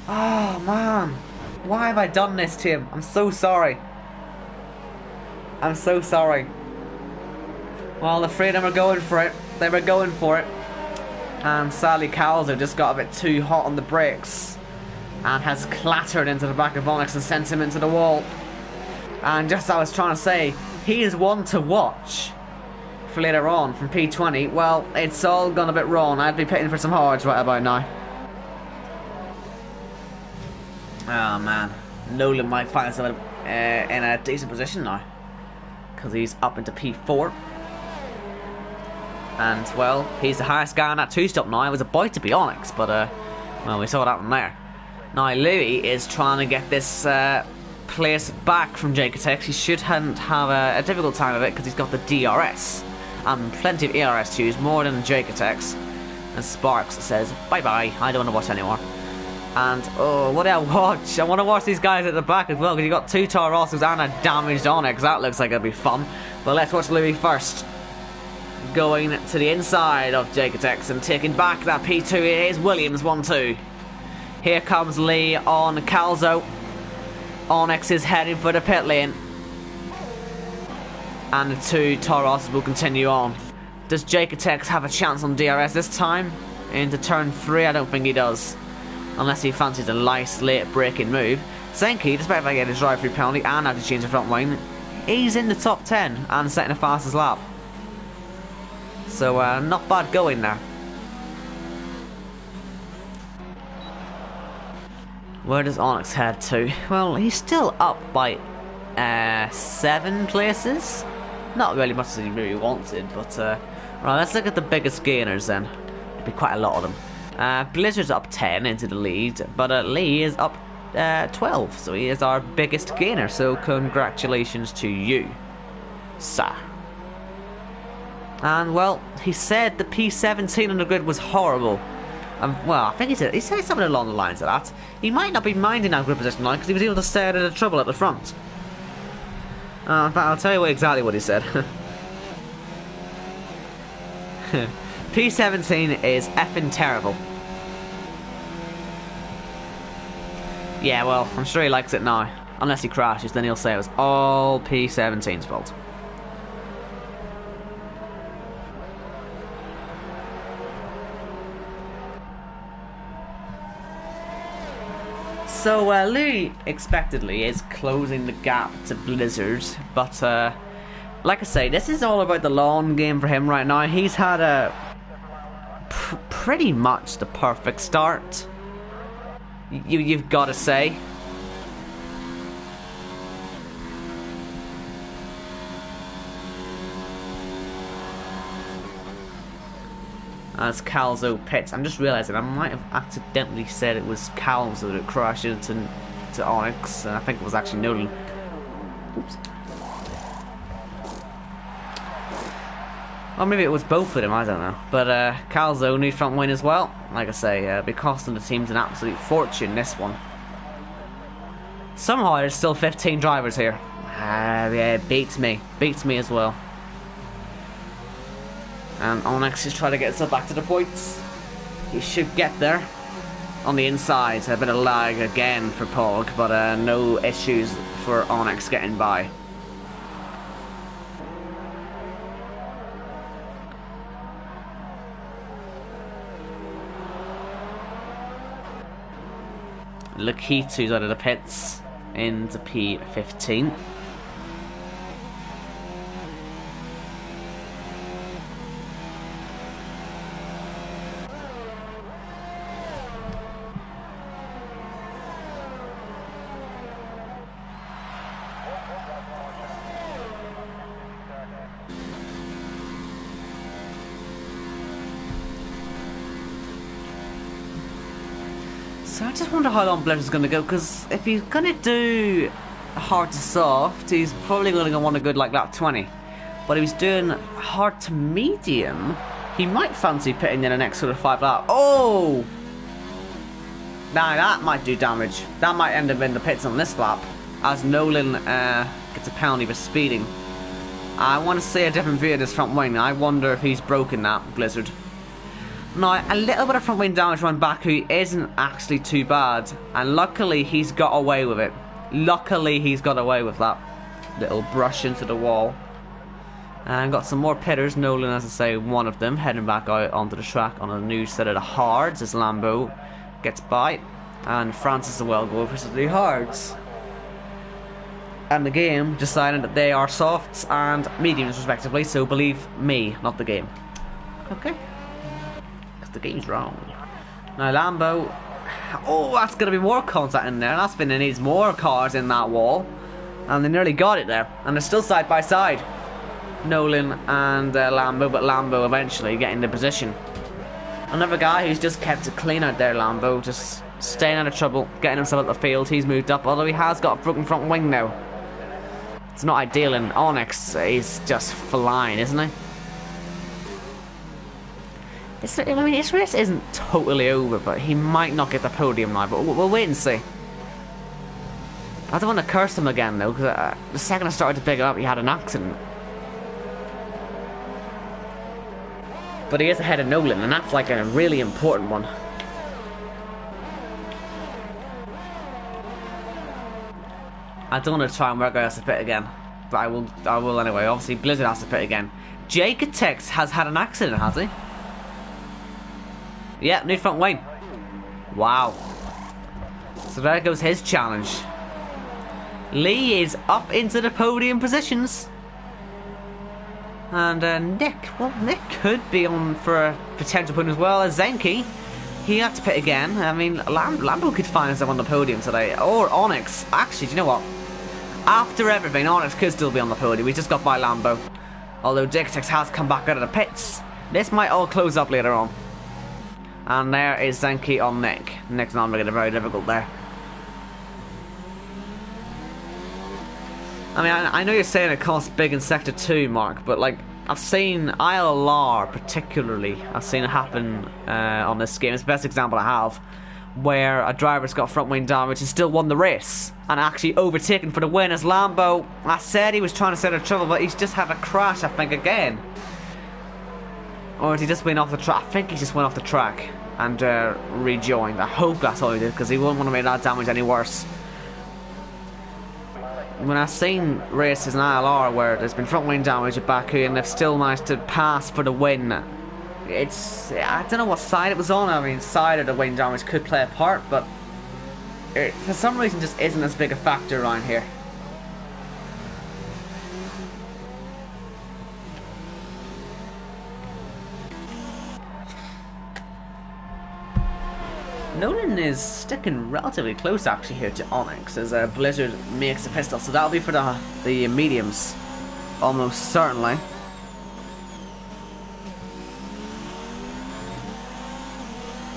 Speaker 1: Oh man, why have I done this to him? I'm so sorry. I'm so sorry. Well, the three of them are going for it. They were going for it. And sadly, Calzo just got a bit too hot on the brakes and has clattered into the back of Onyx and sent him into the wall. And just as I was trying to say, he is one to watch for later on from P20. Well, it's all gone a bit wrong. I'd be pitting for some hards right about now. Oh man, Nolan might find himself in a decent position now, because he's up into P4. And, well, he's the highest guy on that 2-stop now. It was about to be Onyx, but, well, we saw what happened there. Now, Louis is trying to get this place back from Jacotex. He should have a difficult time of it, because he's got the DRS. And plenty of ERS to use, more than Jacotex. And Sparks says, bye-bye, I don't want to watch anymore. And, oh, what do I watch? I want to watch these guys at the back as well, because you've got 2 Toro Rossos and a damaged Onyx. That looks like it'll be fun. But let's watch Louis first. Going to the inside of Jacotex and taking back that P2. It is Williams 1-2. Here comes Lee on Calzo. Onyx is heading for the pit lane. And the 2 Toro Rossos will continue on. Does Jacotex have a chance on DRS this time? Into turn 3? I don't think he does. Unless he fancies a nice late braking move. Senki, despite if I get a drive-through penalty and have to change the front wing, he's in the top 10 and setting the fastest lap. So, not bad going there. Where does Onyx head to? Well, he's still up by 7 places. Not really much as he really wanted, but right, let's look at the biggest gainers then. There'll be quite a lot of them. Blizzard's up 10 into the lead, but Lee is up 12, so he is our biggest gainer. So congratulations to you, sir. And well, he said the P17 on the grid was horrible. Well, I think he said something along the lines of that. He might not be minding our grid position now, because he was able to stay out of the trouble at the front. In fact, I'll tell you exactly what he said. P17 is effing terrible. Yeah, well, I'm sure he likes it now. Unless he crashes, then he'll say it was all P17's fault. So Louis expectedly is closing the gap to Blizzard, but like I say, this is all about the long game for him right now. He's had a pretty much the perfect start. You've got to say. As Calzo pits, I'm just realising I might have accidentally said it was Calzo that crashed into Onyx, and I think it was actually Nolan. Oops. Or maybe it was both of them, I don't know. But Calzo, new front wing as well. Like I say, be costing the teams an absolute fortune, this one. Somehow there's still 15 drivers here. Yeah, beats me as well. And Onyx is trying to get himself back to the points. He should get there. On the inside, a bit of lag again for Pog, but no issues for Onyx getting by. Lakitu's out of the pits into P15. So I just wonder how long Blizzard's going to go, because if he's going to do hard to soft, he's probably going to want a good like lap 20. But if he's doing hard to medium, he might fancy pitting in the next sort of 5 laps. Oh! Now that might do damage. That might end up in the pits on this lap, as Nolan gets a penalty for speeding. I want to see a different view of this front wing. I wonder if he's broken that, Blizzard. Now, a little bit of front wing damage on Baku isn't actually too bad, and luckily he's got away with it. Luckily he's got away with that little brush into the wall. And got some more pitters. Nolan, as I say, one of them, heading back out onto the track on a new set of the hards as Lambo gets by, and Francis as well go over to the hards. And the game decided that they are softs and mediums respectively, so believe me, not the game. Okay. The game's wrong. Now Lambo, oh, that's going to be more contact in there. That's been, it needs more cars in that wall, and they nearly got it there, and they're still side by side, Nolan and Lambo, but Lambo eventually getting the position. Another guy who's just kept it clean out there, Lambo, just staying out of trouble, getting himself out the field. He's moved up, although he has got a broken front wing now. It's not ideal, and Onyx is just flying, isn't he? I mean, his race isn't totally over, but he might not get the podium now, but we'll wait and see. I don't want to curse him again, though, because the second I started to pick it up, he had an accident. But he is ahead of Nolan, and that's like a really important one. I don't want to try and work out how to pit again, but I will anyway. Obviously, Blizzard has to pit again. Jake Tex has had an accident, has he? Yeah, new front wing. Wow. So there goes his challenge. Lee is up into the podium positions. And Nick, well, Nick could be on for a potential podium as well as Zenki. He had to pit again. I mean, Lambo could find himself on the podium today. Or Onyx. Actually, do you know what? After everything, Onyx could still be on the podium. We just got by Lambo. Although Dictex has come back out of the pits. This might all close up later on. And there is Zenki on Nick. Nick's not making it very difficult there. I mean, I know you're saying it costs big in Sector 2, Mark, but like, I've seen ILR particularly, I've seen it happen on this game. It's the best example I have, where a driver's got front wing damage and still won the race, and actually overtaken for the win as Lambo. I said he was trying to set out trouble, but he's just had a crash, I think, again. Or did he just went off the track? I think he just went off the track and rejoined. I hope that's all he did, because he wouldn't want to make that damage any worse. When I've seen races in ILR where there's been front wing damage at Baku and they've still managed to pass for the win, I don't know what side it was on. I mean, side of the wing damage could play a part, but it for some reason just isn't as big a factor around here. Nolan is sticking relatively close actually here to Onyx as Blizzard makes a pistol, so that'll be for the mediums, almost certainly.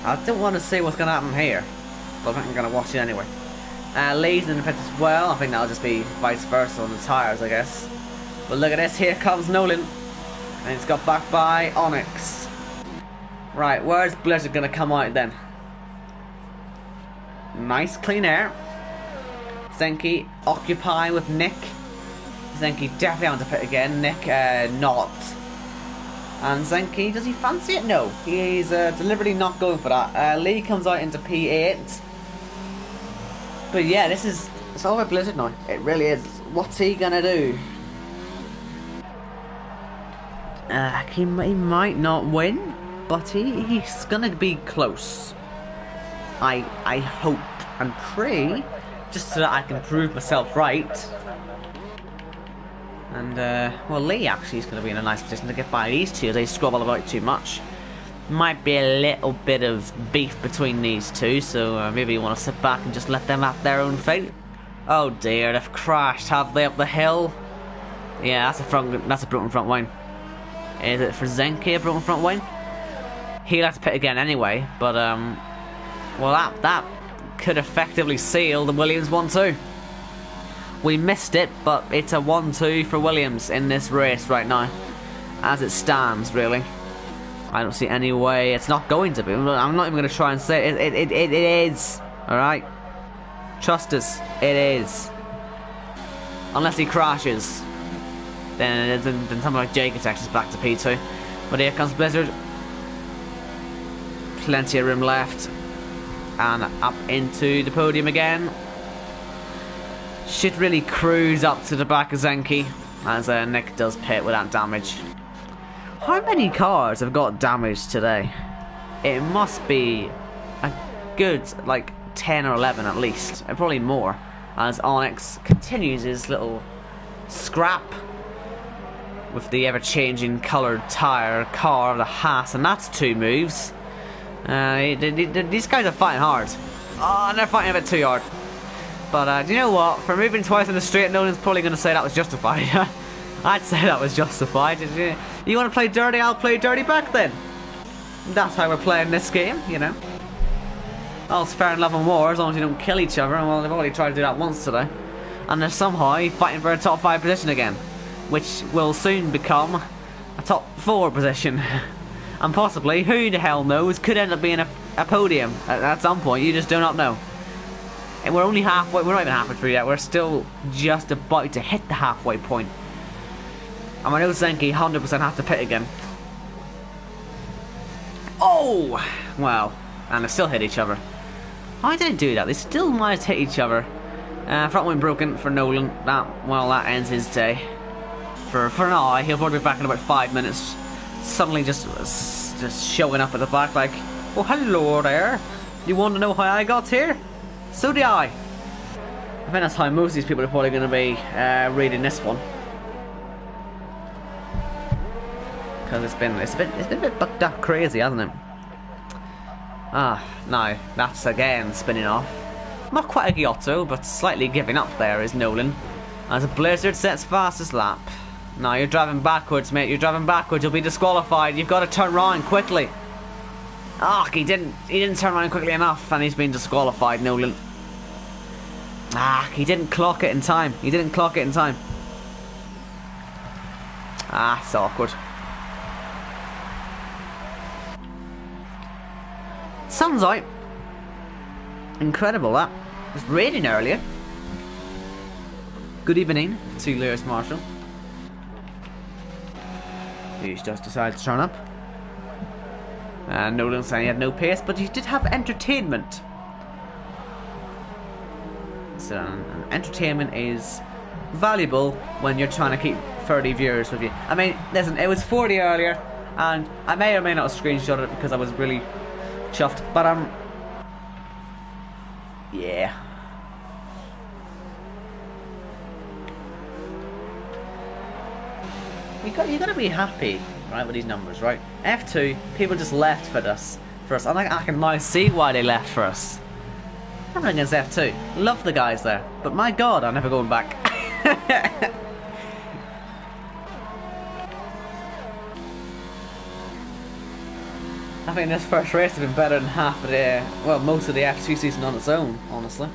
Speaker 1: I don't want to see what's going to happen here, but I'm going to watch it anyway. Lee's in the pit as well. I think that'll just be vice versa on the tyres, I guess. But look at this, here comes Nolan, and it's got back by Onyx. Right, where's Blizzard going to come out then? Nice clean air. Zenki occupying with Nick. Zenki definitely on the pit again. Nick not. And Zenki, does he fancy it? No. He's deliberately not going for that. Lee comes out into P8. But yeah, it's all about Blizzard now. It really is. What's he gonna do? He might not win, but he's gonna be close. I hope and pray, just so that I can prove myself right. And, well, Lee actually is going to be in a nice position to get by these two. They squabble about too much. Might be a little bit of beef between these two, so maybe you want to sit back and just let them have their own fate. Oh dear, they've crashed, have they, up the hill? Yeah, that's a broken front wing. Is it for Zenki, a broken front wing? He'll have to pit again anyway, but, well, that could effectively seal the Williams 1-2. We missed it, but it's a 1-2 for Williams in this race right now. As it stands, really. I don't see any way it's not going to be. I'm not even going to try and say it. It is. Alright? Trust us. It is. Unless he crashes. Then something like Jake takes us back to P2. But here comes Blizzard. Plenty of room left. And up into the podium again. Should really cruise up to the back of Zenki as Nick does pit without damage. How many cars have got damage today? It must be a good like 10 or 11 at least, and probably more, as Onyx continues his little scrap with the ever-changing coloured tyre car of the Haas, and that's 2 moves. These guys are fighting hard. Oh, and they're fighting a bit too hard. But do you know what? For moving twice in the straight, Nolan's probably going to say that was justified. I'd say that was justified. You want to play dirty? I'll play dirty back then. That's how we're playing this game, you know. All's fair in love and war as long as you don't kill each other. And well, they've already tried to do that once today. And they're somehow fighting for a top 5 position again, which will soon become a top 4 position. And possibly, who the hell knows, could end up being a podium at some point. You just do not know. And we're only halfway, we're not even halfway through yet, we're still just about to hit the halfway point. And I know Zenki 100% have to pit again. Oh! Wow. And they still hit each other. Why did they do that? They still might hit each other. Front wing broken for Nolan. That ends his day. For now, he'll probably be back in about 5 minutes. Suddenly just showing up at the back like, oh hello there. You want to know how I got here? So do I. I think that's how most of these people are probably going to be reading this one, because it's been a bit bucked up crazy, hasn't it? No, that's again spinning off. Not quite a Giotto, but slightly giving up there is Nolan, as a Blizzard sets fastest lap. No, you're driving backwards, mate. You're driving backwards. You'll be disqualified. You've got to turn around quickly. Ah, he didn't turn around quickly enough, and he's been disqualified, Nolan. Ah, he didn't clock it in time. He didn't clock it in time. Ah, it's awkward. Sun's out. Incredible, that. It was raining earlier. Good evening to Lewis Marshall. He's just decided to turn up. Nolan saying he had no pace, but he did have entertainment. So, entertainment is valuable when you're trying to keep 30 viewers with you. I mean, listen, it was 40 earlier, and I may or may not have screenshotted it because I was really chuffed. But, yeah. You gotta be happy, right, with these numbers, right? F2, people just left for us. And I can now see why they left for us. Nothing against F2. Love the guys there. But my god, I'm never going back. I think this first race has been better than half of the, well, most of the F2 season on its own, honestly.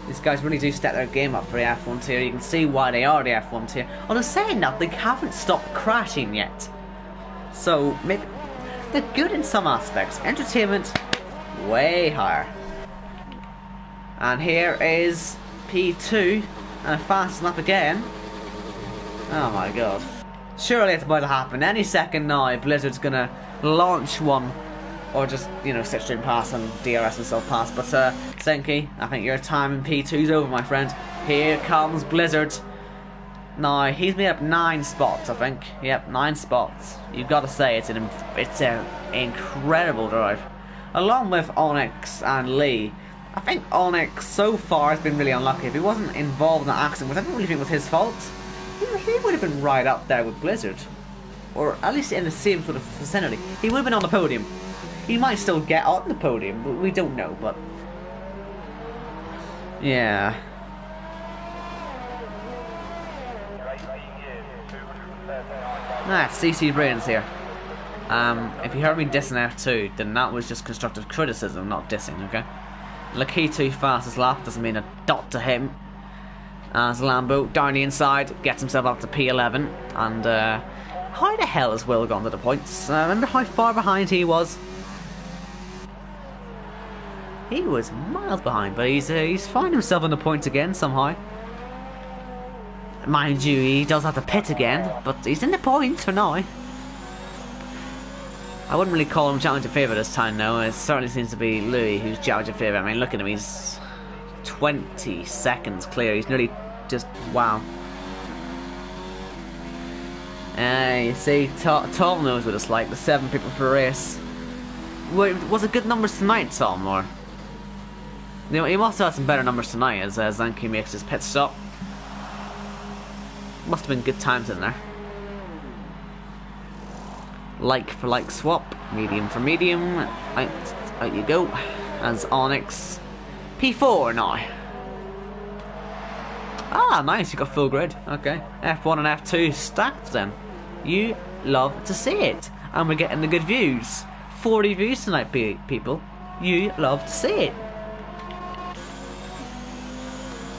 Speaker 1: These guys really do step their game up for the F1 tier. You can see why they are the F1 tier. Although saying that, they haven't stopped crashing yet. So, maybe they're good in some aspects. Entertainment, way higher. And here is P2, and a fast lap again. Oh my god. Surely it's about to happen. Any second now, Blizzard's gonna launch one. Or just, you know, sit straight past and DRS himself past. But, Zenki, I think your time in P2's over, my friend. Here comes Blizzard. Now, he's made up 9 spots, I think. Yep, 9 spots. You've got to say, it's an incredible drive. Along with Onyx and Lee. I think Onyx, so far, has been really unlucky. If he wasn't involved in that accident, which I don't really think was his fault, he would have been right up there with Blizzard. Or at least in the same sort of vicinity. He would have been on the podium. He might still get on the podium, but we don't know, but... yeah. CC Brains here. If you heard me dissing F2, then that was just constructive criticism, not dissing, okay? Lakitu fastest lap, doesn't mean a dot to him. As Lambo down the inside, gets himself up to P11, and how the hell has Will gone to the points? Remember how far behind he was? He was miles behind, but he's found himself on the points again somehow. Mind you, he does have to pit again, but he's in the points for now. I wouldn't really call him challenger favourite this time, though. It certainly seems to be Louis who's challenger favourite. I mean, look at him, he's 20 seconds clear. He's nearly just, wow. You see, Tom knows what it's like, the 7 people per race. Was it good numbers tonight, Tom, or...? You know, he must have had some better numbers tonight as Zanki makes his pit stop. Must have been good times in there. Like for like swap, medium for medium. Out you go. As Onyx P4 now. Ah, nice, you got full grid. Okay. F1 and F2 stacked then. You love to see it. And we're getting the good views. 40 views tonight, people. You love to see it.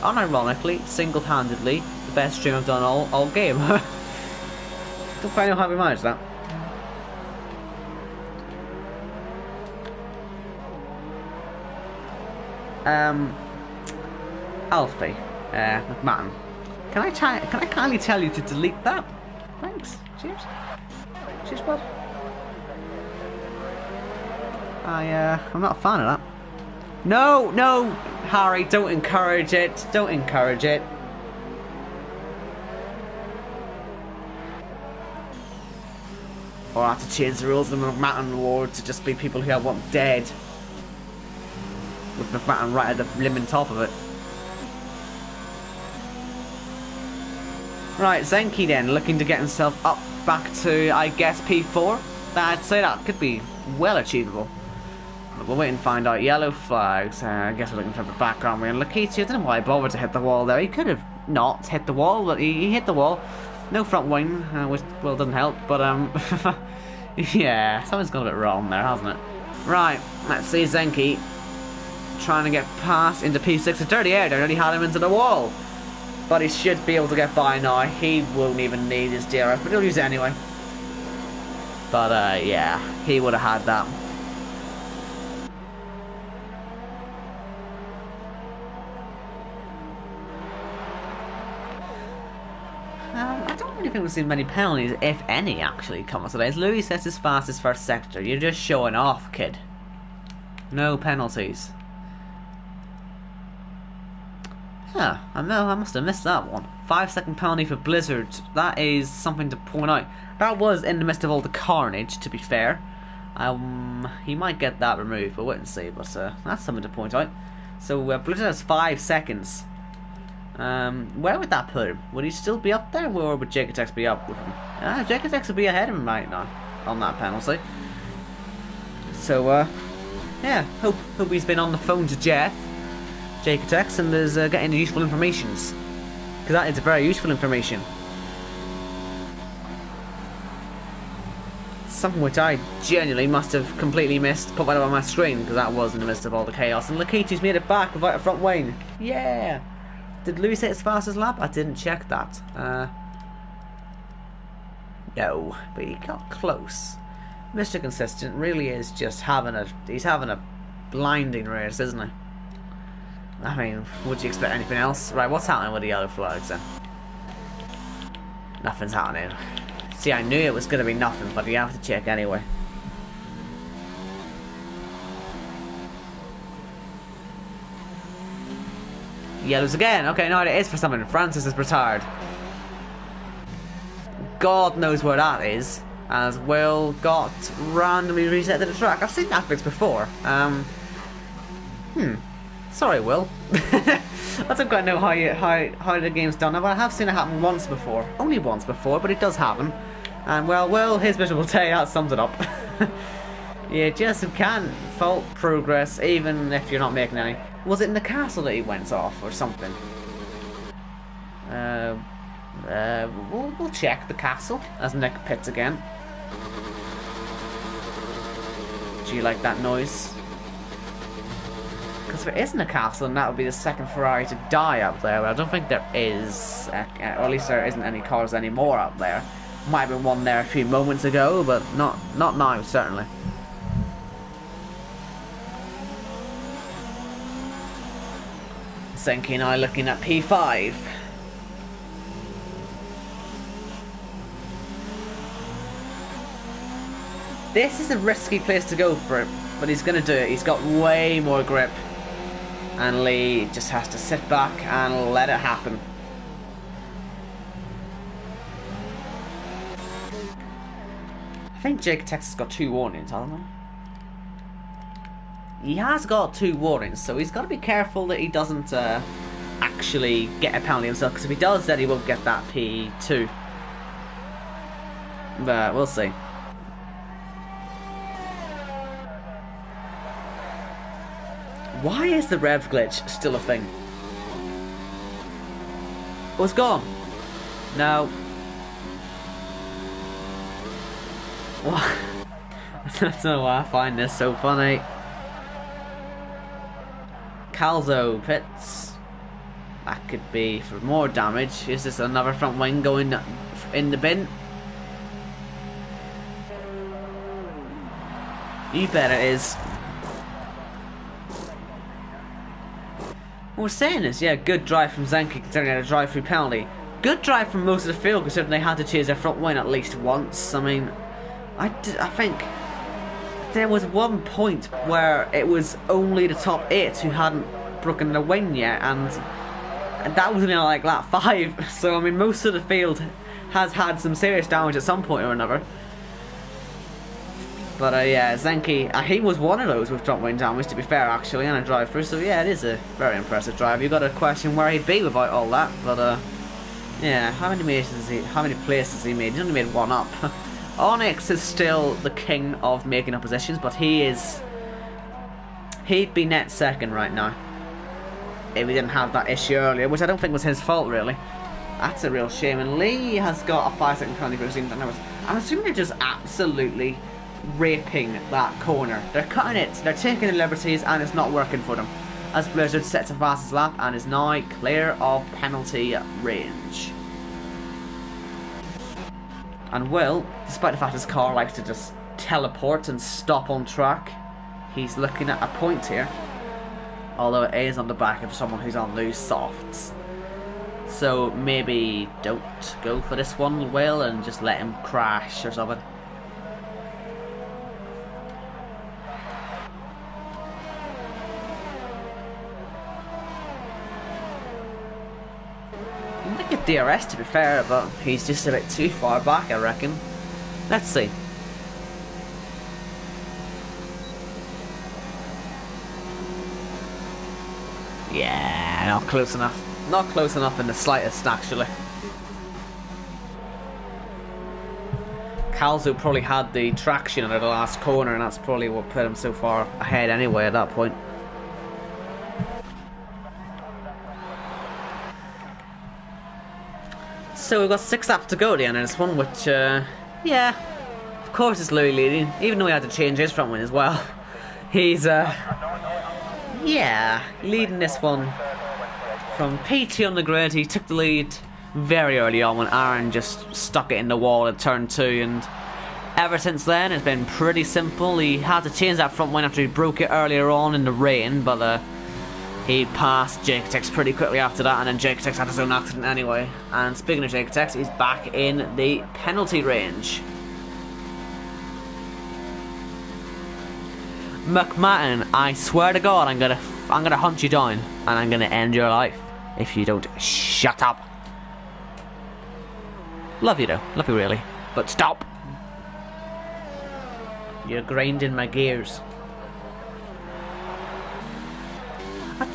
Speaker 1: Unironically, single-handedly, the best stream I've done all game. Don't quite know how we managed that. Alfie, McMahon, can I kindly tell you to delete that? Thanks. Cheers. Cheers, bud. I'm not a fan of that. No, no, Harry, don't encourage it. Don't encourage it. Or I have to change the rules of the McMahon Award to just be people who I want dead. With McMahon right at the limb on top of it. Right, Zenki then, looking to get himself up back to, I guess, P4. I'd say that could be well achievable. We'll wait and find out. Yellow flags. I guess we're looking for the background. We're in Lakitu. I don't know why he bothered to hit the wall there. He could have not hit the wall, but he hit the wall. No front wing, which, well, doesn't help. But, yeah, something's gone a bit wrong there, hasn't it? Right, let's see Zenki trying to get past into P6. A dirty air. They already had him into the wall. But he should be able to get by now. He won't even need his DRS, but he'll use it anyway. But, yeah, he would have had that. I don't really think we've seen many penalties, if any, actually, come today. As Louis says his fastest first sector, you're just showing off, kid. No penalties. Huh, I must have missed that one. 5-second penalty for Blizzard. That is something to point out. That was in the midst of all the carnage, to be fair. He might get that removed, but wait and see. But that's something to point out. So Blizzard has 5 seconds. Where would that put him? Would he still be up there, or would Jacotex be up with him? Jacotex would be ahead of him right now on that penalty. So, yeah, hope he's been on the phone to Jeff, Jacotex, and is getting useful information. Because that is very useful information. Something which I genuinely must have completely missed, put that up on my screen, because that was in the midst of all the chaos. And Lakitu's made it back without a front wing. Yeah! Did Lewis hit his fastest lap? I didn't check that. No, but he got close. Mr. Consistent really is just he's having a blinding race, isn't he? I mean, would you expect anything else? Right, what's happening with the yellow flags then? Nothing's happening. See, I knew it was going to be nothing, but you have to check anyway. Yellows again. Okay, no, it is for something. Francis is retired. God knows where that is. As Will got randomly reset to the track. I've seen that bit before. Sorry, Will. I don't quite know how the game's done, but I have seen it happen once before. Only once before, but it does happen. And well, his miserable day, that sums it up. You just can't fault progress, even if you're not making any. Was it in the castle that he went off, or something? We'll check the castle, as Nick pits again. Do you like that noise? Because if it isn't a castle, then that would be the second Ferrari to die up there. But I don't think there is, or at least there isn't any cars anymore up there. Might have been one there a few moments ago, but not now, certainly. Senki now looking at P5. This is a risky place to go for it, but he's going to do it. He's got way more grip. And Lee just has to sit back and let it happen. I think Jake Tex has got 2 warnings, hasn't he? He has got 2 warnings, so he's got to be careful that he doesn't actually get a penalty himself, because if he does, then he won't get that P2. But we'll see. Why is the rev glitch still a thing? Oh, it's gone. No. What? I don't know why I find this so funny. Calzo pits. That could be for more damage. Is this another front wing going in the bin? You bet it is. What we're saying is, yeah, good drive from Zenki considering a drive-through penalty. Good drive from most of the field considering they had to chase their front wing at least once. I mean, I think there was one point where it was only the top 8 who hadn't broken the wing yet, and that was only like lap 5. So I mean, most of the field has had some serious damage at some point or another. But yeah, Zenki, he was one of those with front wing damage, to be fair, actually, and a drive-through. So yeah, it is a very impressive drive. You've got to question where he'd be without all that. But yeah, how many places has he made? He's only made 1 up. Onyx is still the king of making up positions, but he'd be net second right now if he didn't have that issue earlier, which I don't think was his fault really. That's a real shame. And Lee has got a 5-second penalty for his numbers. I'm assuming they're just absolutely raping that corner. They're cutting it, they're taking the liberties, and it's not working for them. As Blizzard sets a fastest lap and is now clear of penalty range. And Will, despite the fact his car likes to just teleport and stop on track, he's looking at a point here. Although it is on the back of someone who's on loose softs. So maybe don't go for this one, Will, and just let him crash or something. I think a DRS, to be fair, but he's just a bit too far back, I reckon. Let's see. Yeah, not close enough. Not close enough in the slightest, actually. Calzo probably had the traction under the last corner, and that's probably what put him so far ahead anyway at that point. So we've got 6 laps to go at the end of this one, which, yeah, of course it's Louis leading, even though he had to change his front wing as well. He's, yeah, leading this one from PT on the grid. He took the lead very early on when Aaron just stuck it in the wall at turn 2, and ever since then it's been pretty simple. He had to change that front wing after he broke it earlier on in the rain, but he passed Jaketex pretty quickly after that, and then Jaketex had his own accident anyway. And speaking of Jaketex, he's back in the penalty range. McMahon, I swear to God, I'm gonna hunt you down, and I'm gonna end your life if you don't shut up. Love you though, love you really, but stop. You're grinding my gears. I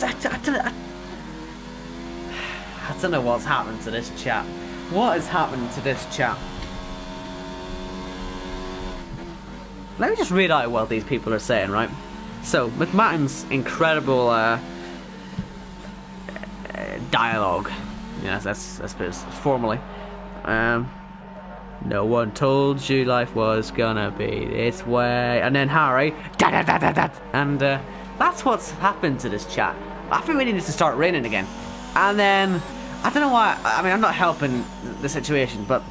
Speaker 1: don't know what's happened to this chat. What has happened to this chat? Let me just read out what these people are saying, right? So, McMahon's incredible dialogue. Yes, that's I suppose formally. No one told you life was gonna be this way. And then Harry, and that's what's happened to this chat. I think we need to start raining again. And then I don't know why. I mean, I'm not helping the situation, but.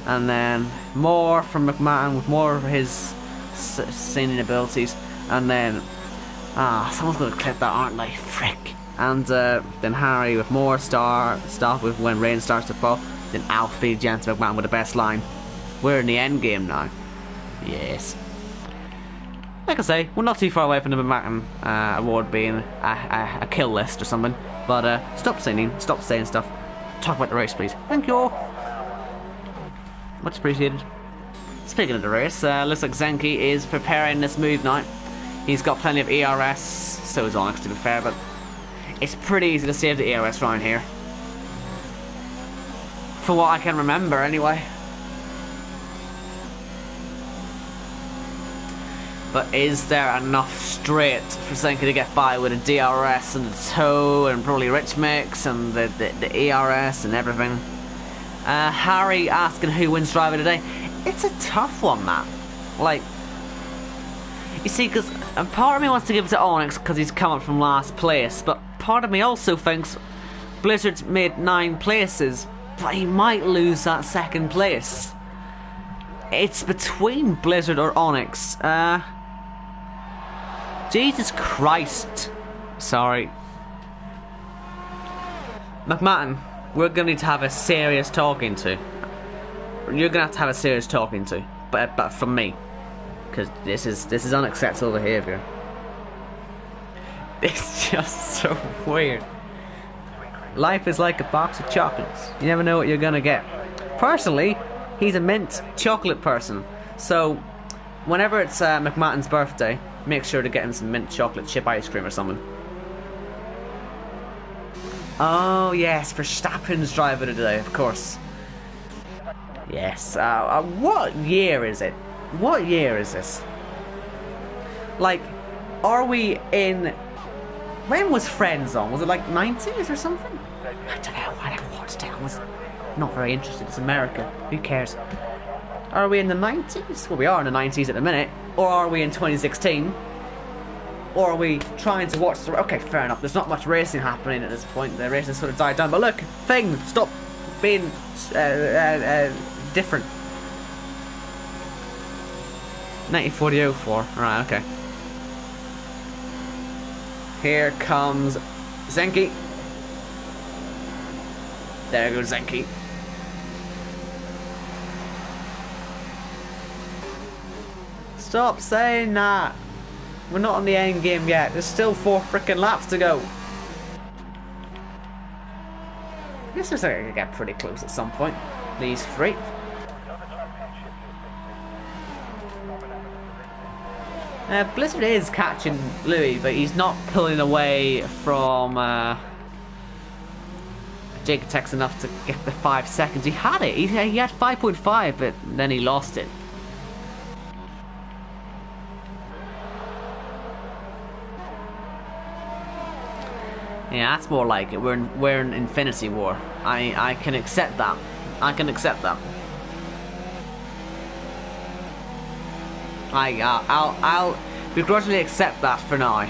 Speaker 1: And then more from McMahon with more of his singing abilities. And then, someone's going to clip that, aren't they? Frick. And then Harry with more stuff with when rain starts to fall. Then Alfie, Jensen McMahon with the best line. We're in the end game now. Yes. Like I say, we're not too far away from the McMahon award being a kill list or something. But stop singing, stop saying stuff. Talk about the race, please. Thank you. Much appreciated. Speaking of the race, looks like Zenki is preparing this move now. He's got plenty of ERS, so is Onyx to be fair, but it's pretty easy to save the ERS round here. For what I can remember, anyway. But is there enough straight for Zenki to get by with a DRS and the tow and probably Rich Mix and the ERS and everything? Harry asking who wins driver today. It's a tough one, that. Like, you see, because part of me wants to give it to Onyx because he's come up from last place, but part of me also thinks Blizzard's made 9 places, but he might lose that second place. It's between Blizzard or Onyx. Jesus Christ. Sorry. McMahon, we're going to need to have a serious talking to. You're going to have a serious talking to. But from me. Because this is unacceptable behaviour. It's just so weird. Life is like a box of chocolates. You never know what you're going to get. Personally, he's a mint chocolate person. So, whenever it's McMahon's birthday, make sure to get him some mint chocolate chip ice cream or something. Oh yes, Verstappen's driver today, of course. Yes. What year is it? What year is this? Like, are we in? When was Friends on? Was it like 90s or something? I don't know. I never watched it. I was not very interested. It's America. Who cares? Are we in the 90s? Well, we are in the 90s at the minute. Or are we in 2016? Or are we trying to watch the... Okay, fair enough. There's not much racing happening at this point. The racing sort of died down. But look, Thing, stop being different. 1940-04. Right, okay. Here comes Zenki. There goes Zenki. Stop saying that. We're not on the end game yet. There's still 4 freaking laps to go. This looks like I could get pretty close at some point. These 3. Blizzard is catching Louis, but he's not pulling away from Jake takes enough to get the 5 seconds. He had it. He had 5.5, but then he lost it. Yeah, that's more like it. We're in Infinity War. I can accept that. I can accept that. I'll begrudgingly accept that for now.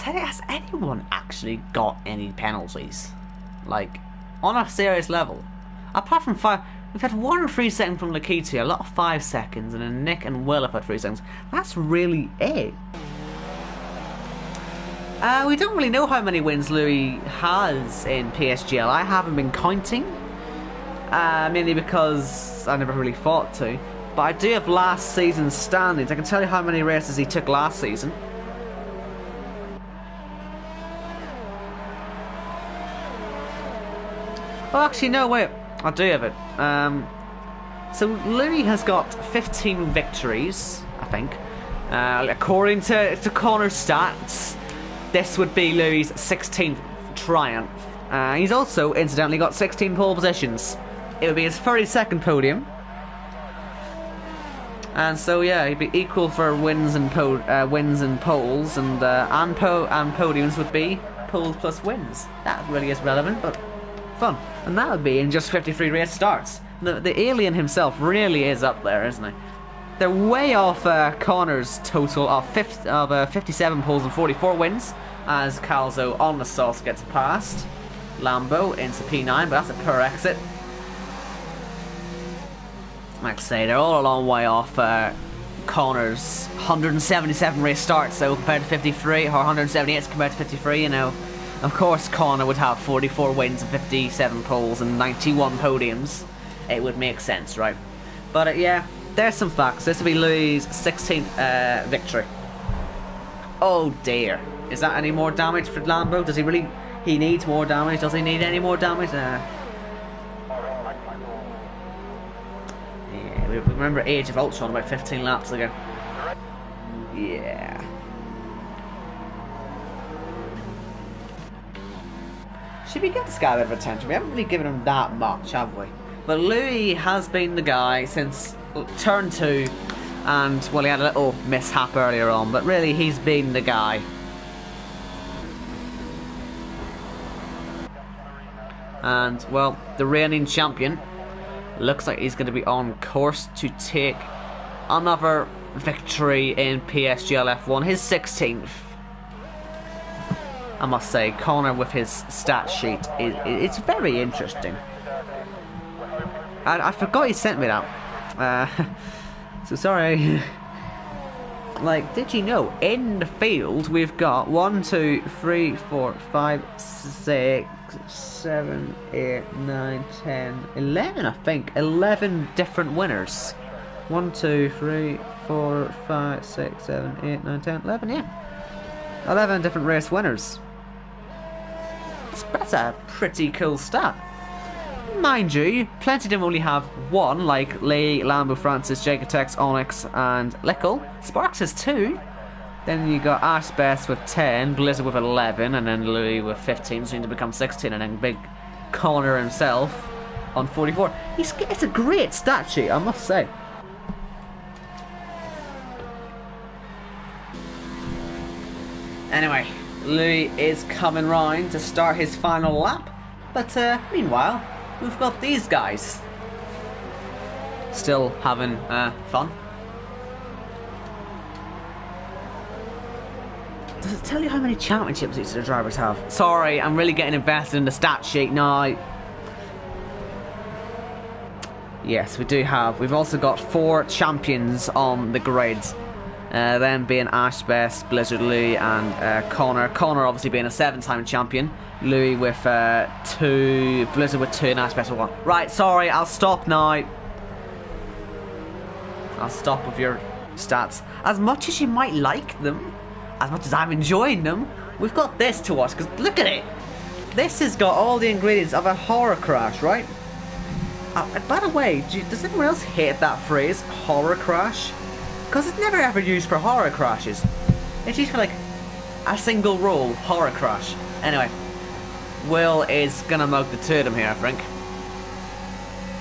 Speaker 1: Has anyone actually got any penalties? Like, on a serious level? Apart from 5, we've had 1 3-second from Lakiti, a lot of 5 seconds, and then Nick and Will have had 3 seconds. That's really it. We don't really know how many wins Louis has in PSGL. I haven't been counting, mainly because I never really thought to. But I do have last season's standings. I can tell you how many races he took last season. Oh, actually, no, wait. I do have it. So Louis has got 15 victories, I think. According to Connor's stats, this would be Louis' 16th triumph. He's also, incidentally, got 16 pole positions. It would be his 32nd podium. And so, yeah, he'd be equal for wins and poles, and podiums would be poles plus wins. That really is relevant, but fun. And that would be in just 53 race starts. The alien himself really is up there, isn't he? They're way off Connor's total of 57 poles and 44 wins, as Calzo on the sauce gets past Lambo into P9, but that's a per exit. Like I say, they're all a long way off Connor's 177 race starts, though, compared to 53, or 178 compared to 53, you know. Of course, Connor would have 44 wins and 57 poles and 91 podiums. It would make sense, right? But yeah, there's some facts. This will be Louis' 16th victory. Oh dear. Is that any more damage for Lambo? Does he really... He needs more damage. Does he need any more damage? Yeah, we remember Age of Ultron about 15 laps ago. Yeah. Should we give this guy a bit of attention? We haven't really given him that much, have we? But Louis has been the guy since turn 2, and, well, he had a little mishap earlier on, but really he's been the guy. And, well, the reigning champion looks like he's going to be on course to take another victory in PSGL F1, his 16th. I must say, Connor with his stat sheet, it's very interesting. I forgot he sent me that. So sorry. Like, did you know, in the field we've got 1, 2, 3, 4, 5, 6, 7, 8, 9, 10, 11, I think. 11 different winners. 1, 2, 3, 4, 5, 6, 7, 8, 9, 10, 11, yeah. 11 different race winners. That's a pretty cool stat. Mind you, plenty of them only have 1, like Lee, Lambo, Francis, Jacotex, Onyx, and Lickle. Sparks has 2. Then you got Ash Best with 10, Blizzard with 11, and then Louis with 15, soon to become 16, and then Big Connor himself on 44. It's a great stat sheet, I must say. Anyway, Louis is coming round to start his final lap, but meanwhile, we've got these guys still having fun. Does it tell you how many championships each of the drivers have? Sorry, I'm really getting invested in the stat sheet now. Yes, we do have. We've also got 4 champions on the grid. Them being Ash Best, Blizzard Louis, and Connor. Connor obviously being a 7-time champion. Louis with 2, Blizzard with 2, and Ash Best with 1. Right, sorry, I'll stop now. I'll stop with your stats. As much as you might like them, as much as I'm enjoying them, we've got this to watch, because look at it. This has got all the ingredients of a horror crash, right? By the way, does anyone else hate that phrase, horror crash? Because it's never ever used for horror crashes. It's used for like a single roll horror crash. Anyway, Will is gonna mug the two of them here, I think.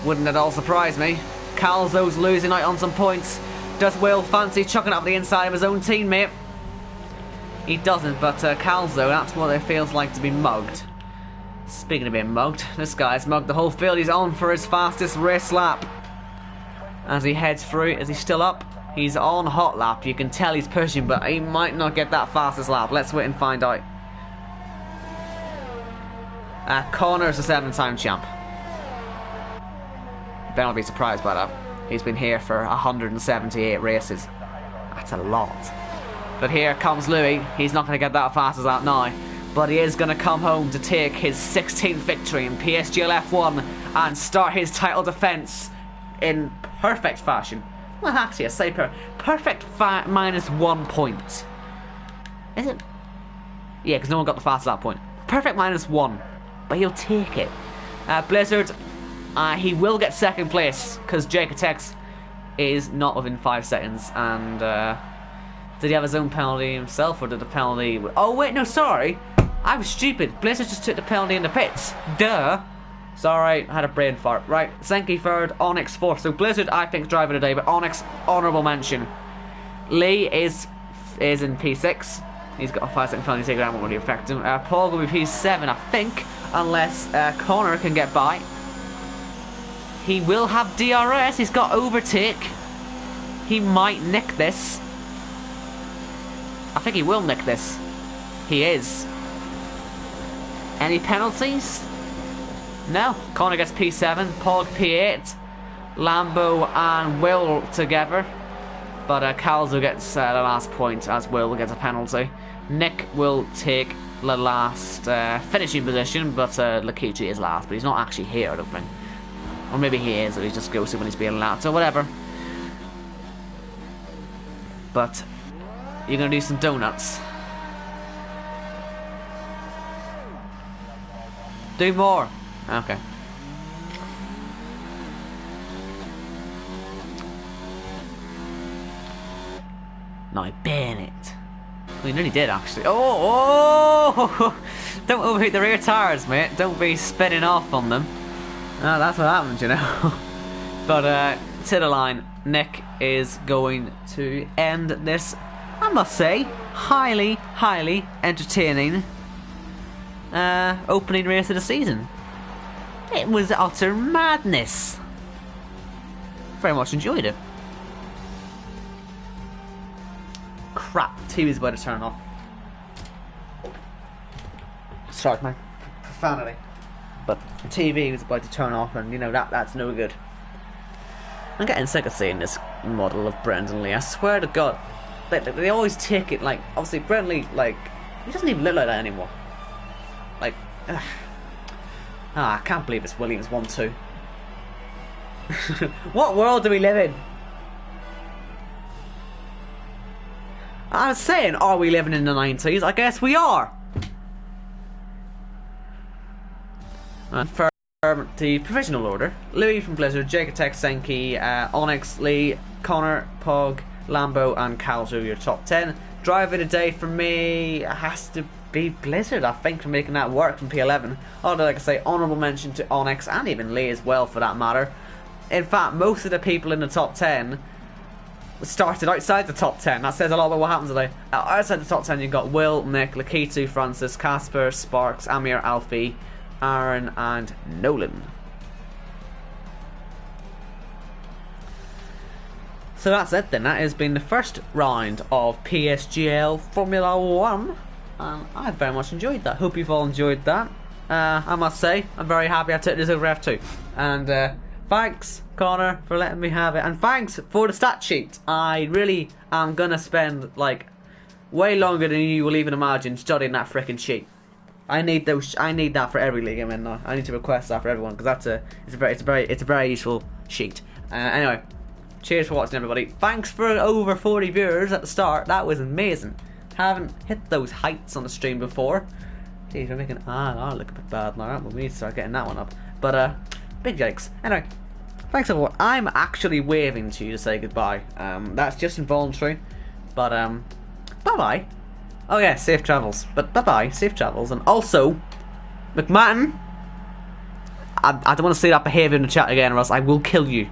Speaker 1: Wouldn't at all surprise me. Calzo's losing out on some points. Does Will fancy chucking up the inside of his own teammate? He doesn't, but Calzo, that's what it feels like to be mugged. Speaking of being mugged, this guy's mugged the whole field. He's on for his fastest race lap. As he heads through, is he still up? He's on hot lap. You can tell he's pushing, but he might not get that fastest lap. Let's wait and find out. Connor's a 7-time champ. Better not be surprised by that. He's been here for 178 races. That's a lot. But here comes Louis. He's not going to get that fast as that now. But he is going to come home to take his 16th victory in PSGL F1 and start his title defence in perfect fashion. Well, actually, I say perfect minus 1 point. Is it? Yeah, because no one got the fastest lap point. Perfect minus 1. But he'll take it. Blizzard, he will get second place because Jacotex is not within 5 seconds. And did he have his own penalty himself, or did the penalty? Oh wait, no, sorry, I was stupid. Blizzard just took the penalty in the pits. Duh. Sorry, I had a brain fart. Right, Senki third, Onyx fourth. So Blizzard, I think, is driving today, but Onyx, honourable mention. Lee is in P6. He's got a 5-second penalty taken out, won't really affect him. Paul will be P7, I think, unless Connor can get by. He will have DRS. He's got overtake. He might nick this. I think he will nick this. He is. Any penalties? No. Connor gets P7, Pog P8, Lambo and Will together. But Calzo gets the last point as Will gets a penalty. Nick will take the last finishing position, but Lakichi is last. But he's not actually here, I don't think. Or maybe he is, or he just goes to when he's being allowed. So whatever. But you're going to do some donuts. Do more. Okay. No, I ban it. Well, you nearly did, actually. Oh! Don't overheat the rear tires, mate. Don't be spinning off on them. Oh, that's what happens, you know. But to the line, Nick is going to end this, I must say, highly entertaining opening race of the season. It was utter madness. Very much enjoyed it. Crap, TV's about to turn off. Sorry, my profanity. But the TV was about to turn off, and you know that's no good. I'm getting sick of seeing this model of Brendan Lee. I swear to God, they always take it like, obviously Brendan Lee, like, he doesn't even look like that anymore. Like, I can't believe it's Williams 1-2. What world do we live in? I was saying, are we living in the 90s? I guess we are. And for the provisional order, Louis from Blizzard, Jacotex, Senki, Onyx, Lee, Connor, Pog, Lambo and Calzo, your top 10. Driver of the day for me has to be Blizzard, I think, for making that work from P11. Although, like I say, honourable mention to Onyx and even Lee as well, for that matter. In fact, most of the people in the top 10 started outside the top 10. That says a lot about what happens today. Outside the top 10, you've got Will, Nick, Lakitu, Francis, Casper, Sparks, Amir, Alfie, Aaron and Nolan. So that's it then. That has been the first round of PSGL Formula 1. I very much enjoyed that. Hope you've all enjoyed that. I must say, I'm very happy I took this over F2. And thanks, Connor, for letting me have it. And thanks for the stat sheet. I really am going to spend, like, way longer than you will even imagine studying that frickin' sheet. I need that for every league I'm in now. I need to request that for everyone, because it's a very useful sheet. Anyway, cheers for watching, everybody. Thanks for over 40 viewers at the start. That was amazing. Haven't hit those heights on the stream before. Jeez, we're making look a bit bad now. We need to start getting that one up. But big yikes. Anyway, Thanks everyone. I'm actually waving to you to say goodbye. That's just involuntary. But, bye-bye. Oh yeah, safe travels. But bye-bye, safe travels. And also, McMartin, I don't want to see that behaviour in the chat again or else I will kill you.